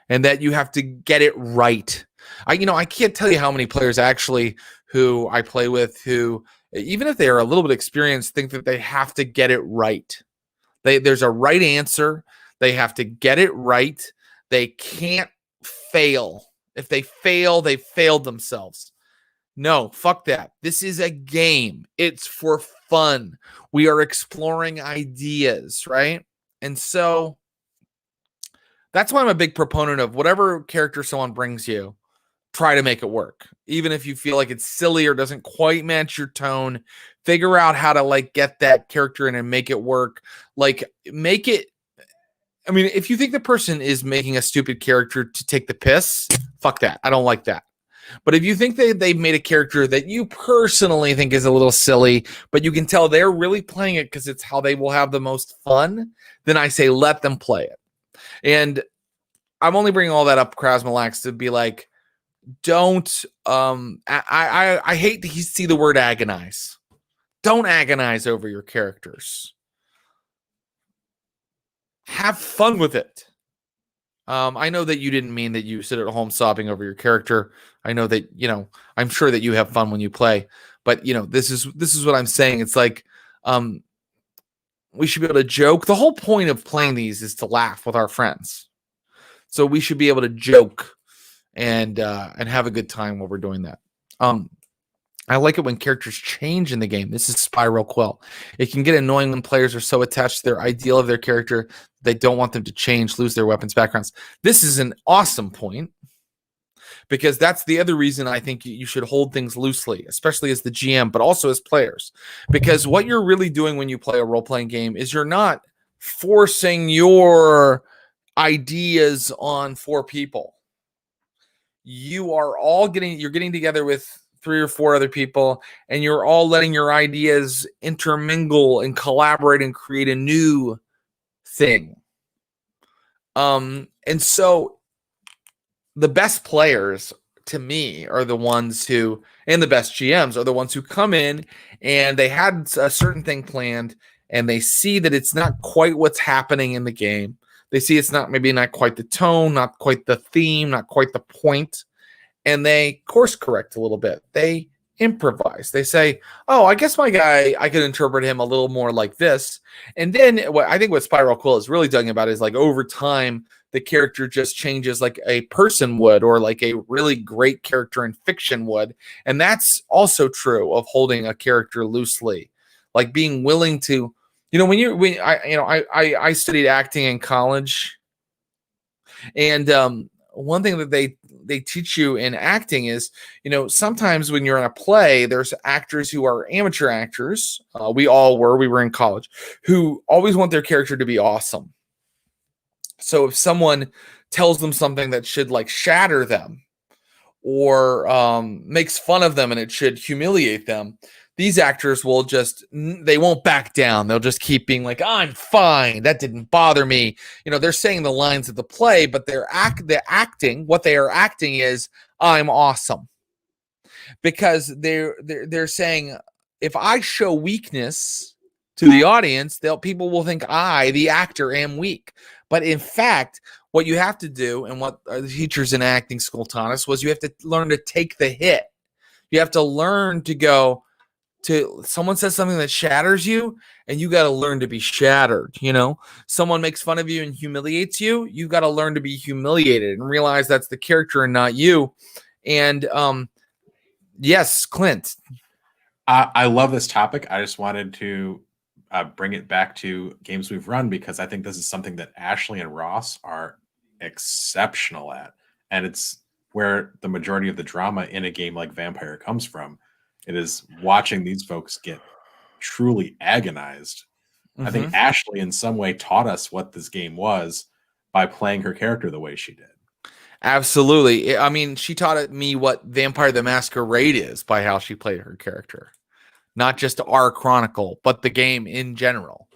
Speaker 1: and that you have to get it right. I can't tell you how many players actually who I play with who, even if they are a little bit experienced, think that they have to get it right. There's a right answer. They have to get it right. They can't fail. If they fail, they failed themselves. No, fuck that. This is a game. It's for fun. We are exploring ideas, right? And so that's why I'm a big proponent of whatever character someone brings you, try to make it work. Even if you feel like it's silly or doesn't quite match your tone, figure out how to like get that character in and make it work. Like make it, I mean, if you think the person is making a stupid character to take the piss, fuck that. I don't like that. But if you think they've made a character that you personally think is a little silly, but you can tell they're really playing it because it's how they will have the most fun, then I say let them play it. And I'm only bringing all that up, Krasmalax, to be like, don't, I hate to see the word agonize. Don't agonize over your characters. Have fun with it. I know that you didn't mean that you sit at home sobbing over your character. I know that, I'm sure that you have fun when you play, but this is what I'm saying. It's like, we should be able to joke. The whole point of playing these is to laugh with our friends. So we should be able to joke and have a good time while we're doing that. I like it when characters change in the game. This is Spiral Quill. It can get annoying when players are so attached to their ideal of their character they don't want them to change, lose their weapons, backgrounds. This is an awesome point, because that's the other reason I think you should hold things loosely, especially as the GM, but also as players. Because what you're really doing when you play a role-playing game is you're not forcing your ideas on 4 people. You're getting together with 3 or 4 other people, and you're all letting your ideas intermingle and collaborate and create a new thing. And so the best players to me are the ones who, and the best GMs are the ones who come in and they had a certain thing planned and they see that it's not quite what's happening in the game. They see it's maybe not quite the tone, not quite the theme, not quite the point. And they course correct a little bit. They improvise. They say, oh, I guess my guy, I could interpret him a little more like this. And then I think what Spiral Quill is really talking about is like over time, the character just changes like a person would, or like a really great character in fiction would. And that's also true of holding a character loosely, like being willing to, I studied acting in college, and one thing that they teach you in acting is, sometimes when you're in a play, there's actors who are amateur actors. We were in college, who always want their character to be awesome. So if someone tells them something that should like shatter them or makes fun of them and it should humiliate them, these actors they won't back down. They'll just keep being like, I'm fine. That didn't bother me. They're saying the lines of the play, but what they are acting is, I'm awesome. Because they're saying, if I show weakness to the audience, people will think I, the actor, am weak. But in fact, what you have to do, and what the teachers in acting school taught us, was you have to learn to take the hit. You have to learn to go to someone says something that shatters you, and you got to learn to be shattered. Someone makes fun of you and humiliates you. You got to learn to be humiliated and realize that's the character and not you. And yes, Clint.
Speaker 2: I love this topic. I just wanted to bring it back to games we've run, because I think this is something that Ashley and Ross are exceptional at. And it's where the majority of the drama in a game like Vampire comes from. It is watching these folks get truly agonized. Mm-hmm. I think Ashley in some way taught us what this game was by playing her character the way she did.
Speaker 1: Absolutely. I mean, she taught me what Vampire the Masquerade is by how she played her character. Not just our Chronicle, but the game in general.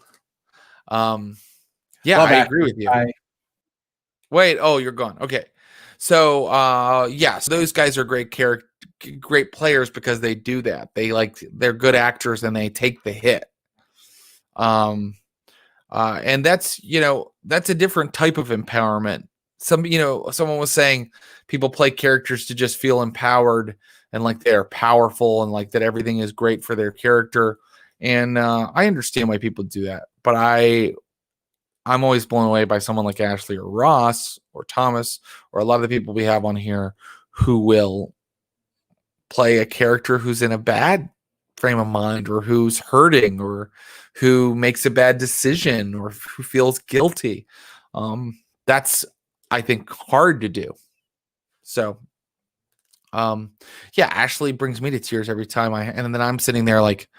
Speaker 1: Yeah, I agree with you. Wait, you're gone. Okay. So, so those guys are great players because they do that. They're good actors and they take the hit. And that's a different type of empowerment. Someone was saying people play characters to just feel empowered and like they're powerful and like that everything is great for their character. And I understand why people do that, but I'm always blown away by someone like Ashley or Ross or Thomas or a lot of the people we have on here who will play a character who's in a bad frame of mind or who's hurting or who makes a bad decision or who feels guilty. That's, I think, hard to do. So, Ashley brings me to tears every time and then I'm sitting there like,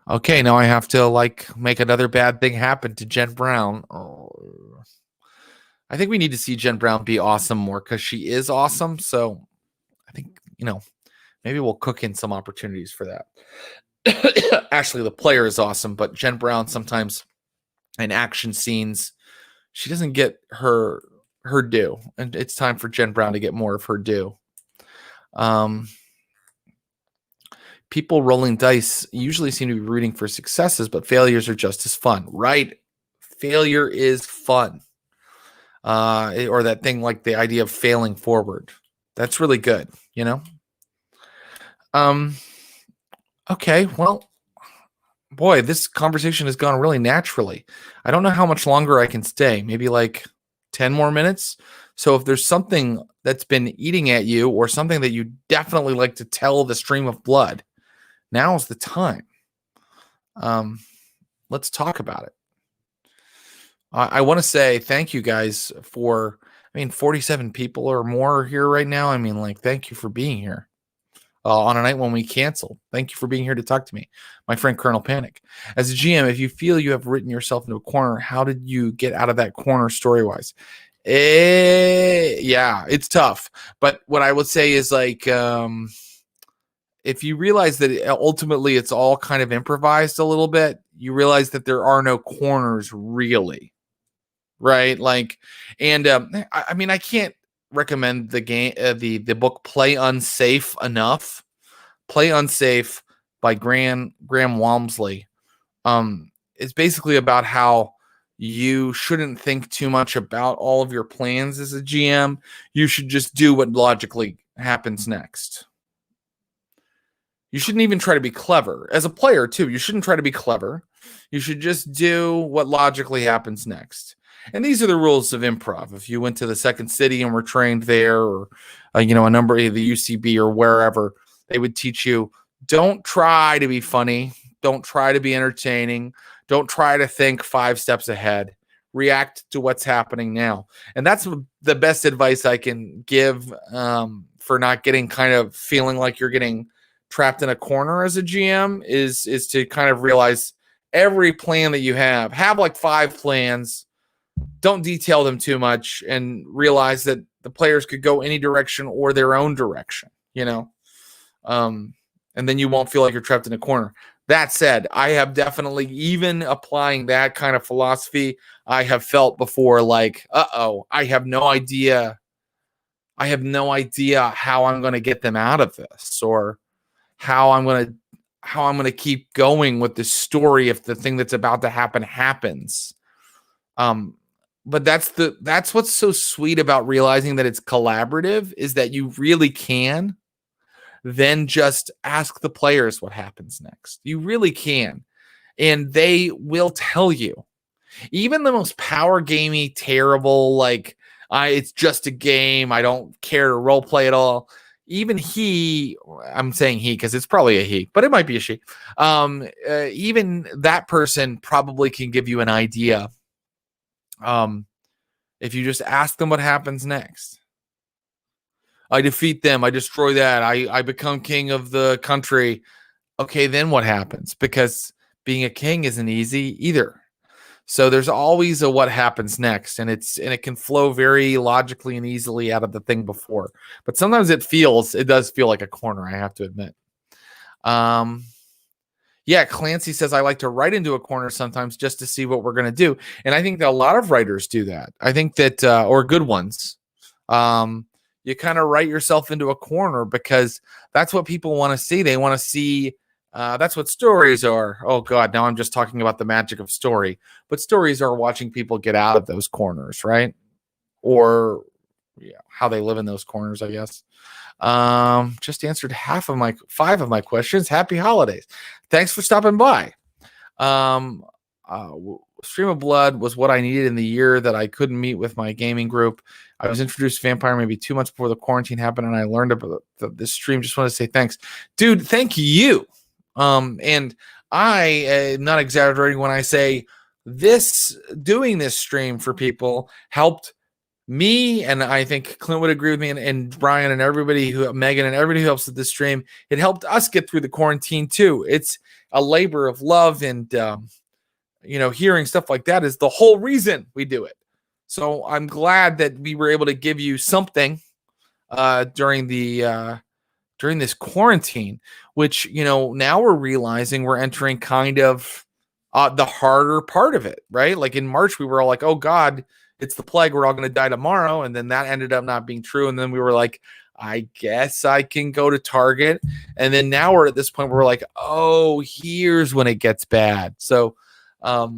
Speaker 1: okay, now I have to make another bad thing happen to Jen Brown. I think we need to see Jen Brown be awesome more because she is awesome. So I think, maybe we'll cook in some opportunities for that. Ashley, the player, is awesome, but Jen Brown sometimes in action scenes, she doesn't get her due. And it's time for Jen Brown to get more of her due. People rolling dice usually seem to be rooting for successes, but failures are just as fun, right? Failure is fun. Or that thing like the idea of failing forward. That's really good, Okay, well, boy, this conversation has gone really naturally. I don't know how much longer I can stay. Maybe 10 more minutes. So if there's something that's been eating at you or something that you definitely like to tell the stream of blood, now's the time. Let's talk about it. I want to say thank you guys for, 47 people or more are here right now. Thank you for being here on a night when we canceled. Thank you for being here to talk to me. My friend, Colonel Panic. As a GM, if you feel you have written yourself into a corner, how did you get out of that corner story-wise? Yeah, it's tough. But what I would say is if you realize that ultimately it's all kind of improvised a little bit, you realize that there are no corners really. Right? I can't recommend the game, the book Play Unsafe enough. Play Unsafe by Graham Walmsley. It's basically about how you shouldn't think too much about all of your plans as a GM. You should just do what logically happens next. You shouldn't even try to be clever. As a player, too, you shouldn't try to be clever. You should just do what logically happens next. And these are the rules of improv. If you went to the Second City and were trained there, or a number of the UCB or wherever, they would teach you, don't try to be funny. Don't try to be entertaining. Don't try to think 5 steps ahead. React to what's happening now. And that's the best advice I can give for not getting kind of feeling like you're getting trapped in a corner as a GM is to kind of realize every plan that you have 5 plans. Don't detail them too much and realize that the players could go any direction or their own direction, and then you won't feel like you're trapped in a corner. That said, I have definitely, even applying that kind of philosophy, I have felt before I have no idea how I'm going to get them out of this or how I'm going to keep going with this story if the thing that's about to happen happens. But that's what's so sweet about realizing that it's collaborative, is that you really can. then just ask the players what happens next. You really can. And they will tell you. Even the most power gamey, terrible, like, it's just a game, I don't care to role play at all. Even I'm saying he because it's probably a he, but it might be a she. Even that person probably can give you an idea. If you just ask them what happens next. I defeat them. I destroy that. I become king of the country. Okay, then what happens? Because being a king isn't easy either. So there's always a what happens next, and it can flow very logically and easily out of the thing before. But sometimes it does feel like a corner, I have to admit. Yeah, Clancy says I like to write into a corner sometimes just to see what we're going to do. And I think that a lot of writers do that. I think that or good ones. You kind of write yourself into a corner because that's what people want to see. They want to see that's what stories are. Oh, God, now I'm just talking about the magic of story. But stories are watching people get out of those corners, right? Or how they live in those corners, I guess. Just answered 5 of my questions. Happy holidays. Thanks for stopping by. Stream of Blood was what I needed in the year that I couldn't meet with my gaming group. I was introduced to Vampire maybe 2 months before the quarantine happened, and I learned about this stream. Just want to say thanks. Dude, thank you. And I am not exaggerating when I say doing this stream for people helped me, and I think Clint would agree with me, and Brian and everybody Megan and everybody who helps with this stream. It helped us get through the quarantine too. It's a labor of love, and hearing stuff like that is the whole reason we do it. So I'm glad that we were able to give you something during this quarantine, which now we're realizing we're entering kind of the harder part of it, right? Like in March, we were all like, "Oh God, it's the plague. We're all going to die tomorrow." And then that ended up not being true. And then we were like, I guess I can go to Target. And then now we're at this point where we're like, oh, here's when it gets bad. So, but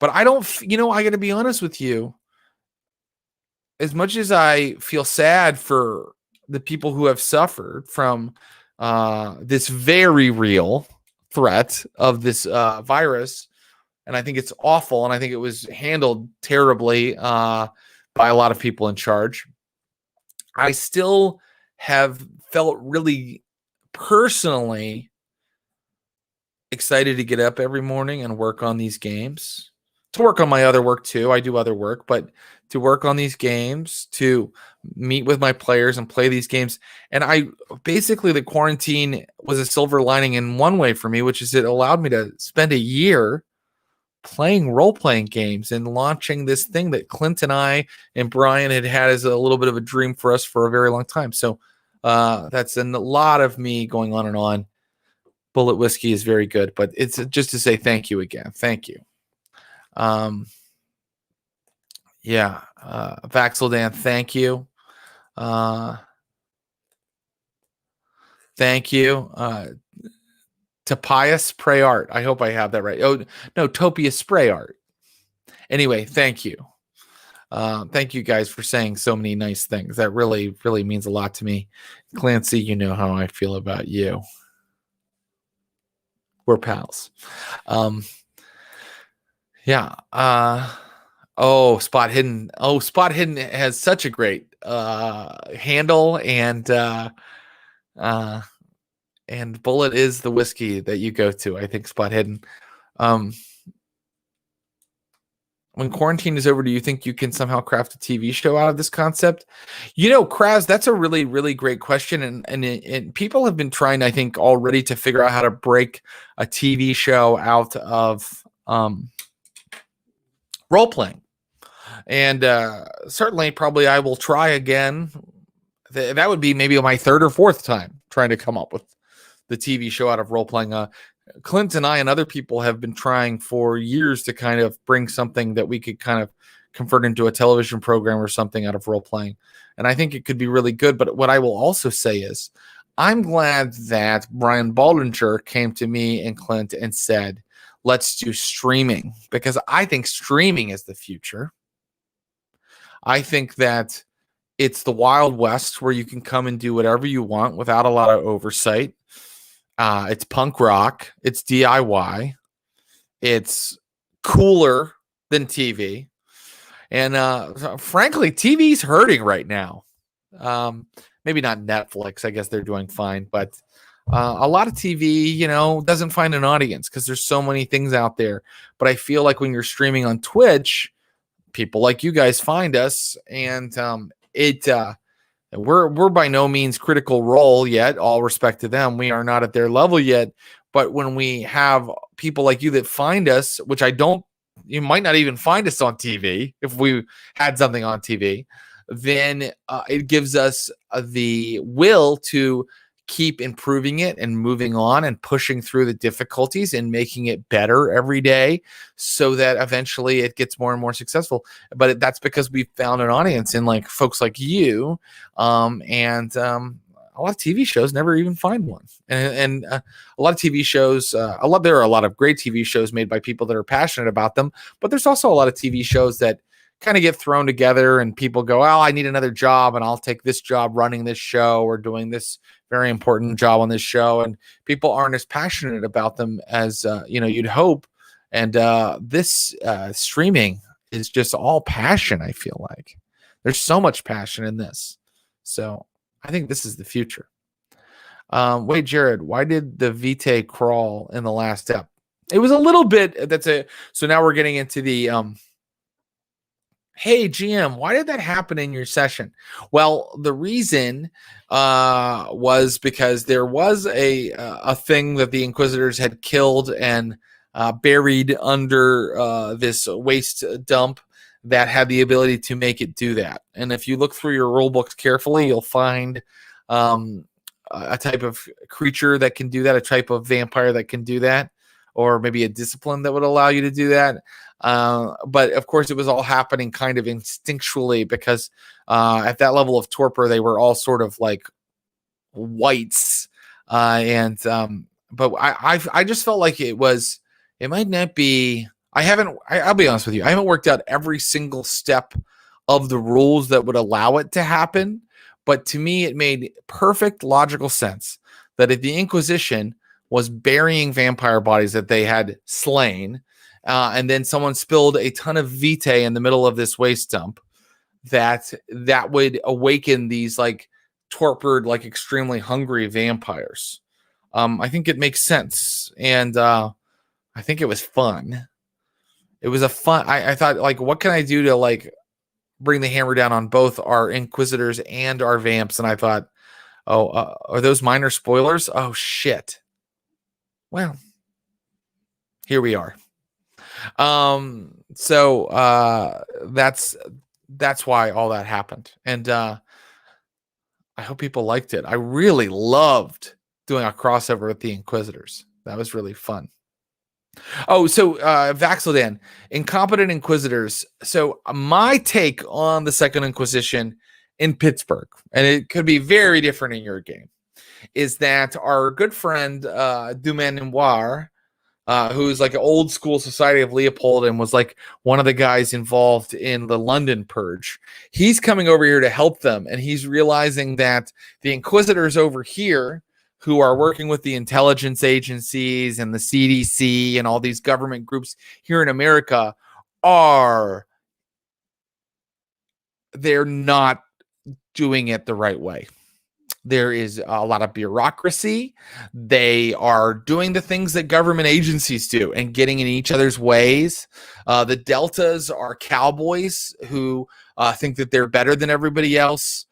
Speaker 1: I don't, I got to be honest with you. As much as I feel sad for the people who have suffered from this very real threat of this virus, and I think it's awful, and I think it was handled terribly by a lot of people in charge, I still have felt really personally excited to get up every morning and work on these games, to work on my other work too. I do other work, but to work on these games, to meet with my players and play these games. And the quarantine was a silver lining in one way for me, which is it allowed me to spend a year playing role-playing games and launching this thing that Clint and I and Brian had as a little bit of a dream for us for a very long time. So that's a lot of me going on and on. Bullet Whiskey is very good, but it's just to say thank you again. Thank you. Vaxeldan, thank you. Thank you. Topias Spray Art. I hope I have that right. Oh, no, Topia Spray Art. Anyway, thank you. Thank you guys for saying so many nice things. That really, really means a lot to me. Clancy, you know how I feel about you. We're pals. Spot Hidden. Oh, Spot Hidden has such a great handle, and Bullet is the whiskey that you go to. I think Spot Hidden. When quarantine is over, do you think you can somehow craft a TV show out of this concept? Kraz, that's a really, really great question. And people have been trying, I think, already to figure out how to break a TV show out of role-playing. And certainly, probably I will try again. That would be maybe my 3rd or 4th time trying to come up with the TV show out of role-playing. Clint and I and other people have been trying for years to kind of bring something that we could kind of convert into a television program or something out of role-playing. And I think it could be really good. But what I will also say is I'm glad that Brian Baldinger came to me and Clint and said, let's do streaming, because I think streaming is the future. I think that It's the Wild West where you can come and do whatever you want without a lot of oversight. It's punk rock. It's DIY. It's cooler than TV. And frankly, TV's hurting right now. Maybe not Netflix. I guess they're doing fine. But a lot of TV, doesn't find an audience because there's so many things out there. But I feel like when you're streaming on Twitch, people like you guys find us, and we're by no means Critical Role yet. All respect to them, we are not at their level yet. But when we have people like you that find us, which you might not even find us on TV if we had something on TV, then it gives us the will to keep improving it and moving on and pushing through the difficulties and making it better every day so that eventually it gets more and more successful. But that's because we found an audience in like folks like you, and a lot of TV shows never even find one. And a lot of TV shows, there are a lot of great TV shows made by people that are passionate about them, but there's also a lot of TV shows that kind of get thrown together and people go, oh, I need another job and I'll take this job running this show or doing this very important job on this show. And people aren't as passionate about them as, you'd hope. And this streaming is just all passion. I feel like there's so much passion in this. So I think this is the future. Wait, Jared, why did the Vitae crawl in the last step? It was a little bit. So now we're getting into the hey, GM, why did that happen in your session? Well, the reason was because there was a thing that the Inquisitors had killed and buried under this waste dump that had the ability to make it do that. And if you look through your rule books carefully, you'll find a type of creature that can do that, a type of vampire that can do that, or maybe a discipline that would allow you to do that. But of course, it was all happening kind of instinctually because at that level of torpor, they were all sort of like whites. But I just felt like it might not be. I'll be honest with you. I haven't worked out every single step of the rules that would allow it to happen. But to me, it made perfect logical sense that if the Inquisition was burying vampire bodies that they had slain, and then someone spilled a ton of vitae in the middle of this waste dump, that would awaken these like torpid, like extremely hungry vampires. I think it makes sense. And I think it was fun. It was I thought, like, what can I do to like bring the hammer down on both our Inquisitors and our vamps? And I thought, are those minor spoilers? Oh shit. Well, here we are. So that's why all that happened. And I hope people liked it. I really loved doing a crossover with the Inquisitors. That was really fun. Oh, so Vaxildan, incompetent Inquisitors. So my take on the Second Inquisition in Pittsburgh, and it could be very different in your game, is that our good friend Dumanoir, who's like an old school Society of Leopold and was like one of the guys involved in the London Purge. He's coming over here to help them, and he's realizing that the Inquisitors over here, who are working with the intelligence agencies and the CDC and all these government groups here in America, they're not doing it the right way. There is a lot of bureaucracy. They are doing the things that government agencies do and getting in each other's ways. The Deltas are cowboys who think that they're better than everybody else.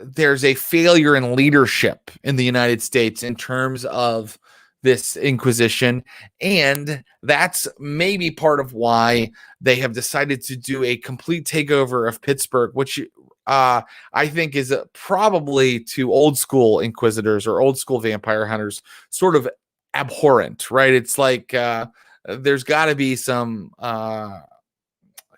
Speaker 1: There's a failure in leadership in the United States in terms of this Inquisition, and that's maybe part of why they have decided to do a complete takeover of Pittsburgh, which I think is probably to old school Inquisitors or old school vampire hunters sort of abhorrent, right? It's like there's got to be some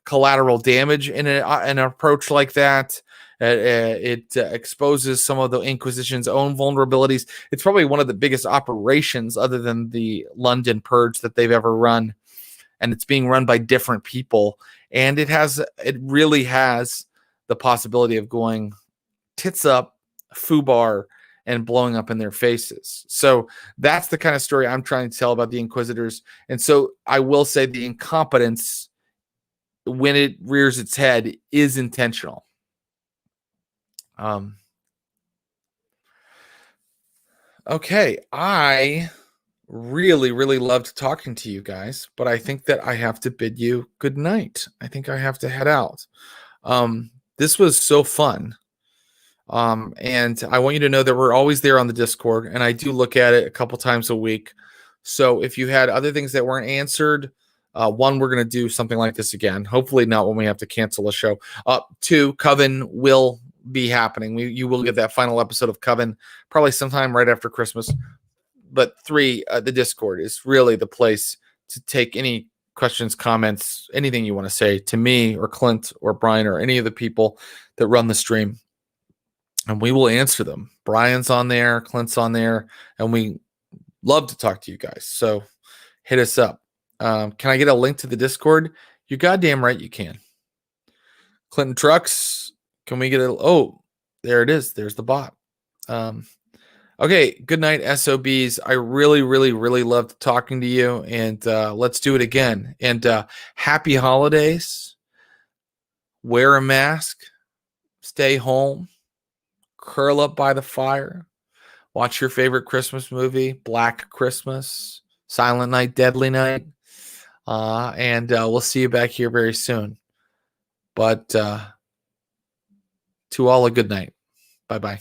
Speaker 1: collateral damage in an approach like that. It exposes some of the Inquisition's own vulnerabilities. It's probably one of the biggest operations other than the London Purge that they've ever run. and it's being run by different people, and it really has the possibility of going tits up, foobar, and blowing up in their faces. So that's the kind of story I'm trying to tell about the Inquisitors. And so I will say the incompetence, when it rears its head, is intentional. Okay, I really, really loved talking to you guys, but I think that I have to bid you good night. I think I have to head out. This was so fun. And I want you to know that we're always there on the Discord, and I do look at it a couple times a week. So if you had other things that weren't answered, one, we're going to do something like this again. Hopefully not when we have to cancel a show. Two, Coven will be happening. You will get that final episode of Coven probably sometime right after Christmas. But three, the Discord is really the place to take any questions, comments, anything you want to say to me or Clint or Brian or any of the people that run the stream, and we will answer them. Brian's on there, Clint's on there, and we love to talk to you guys. So hit us up. Can I get a link to the Discord? You're goddamn right you can. Clinton Trucks, can we get a... Oh, there it is. There's the bot. Okay, good night, SOBs. I really, really, really loved talking to you, and let's do it again. And happy holidays. Wear a mask. Stay home. Curl up by the fire. Watch your favorite Christmas movie, Black Christmas, Silent Night, Deadly Night. And we'll see you back here very soon. But to all a good night. Bye-bye.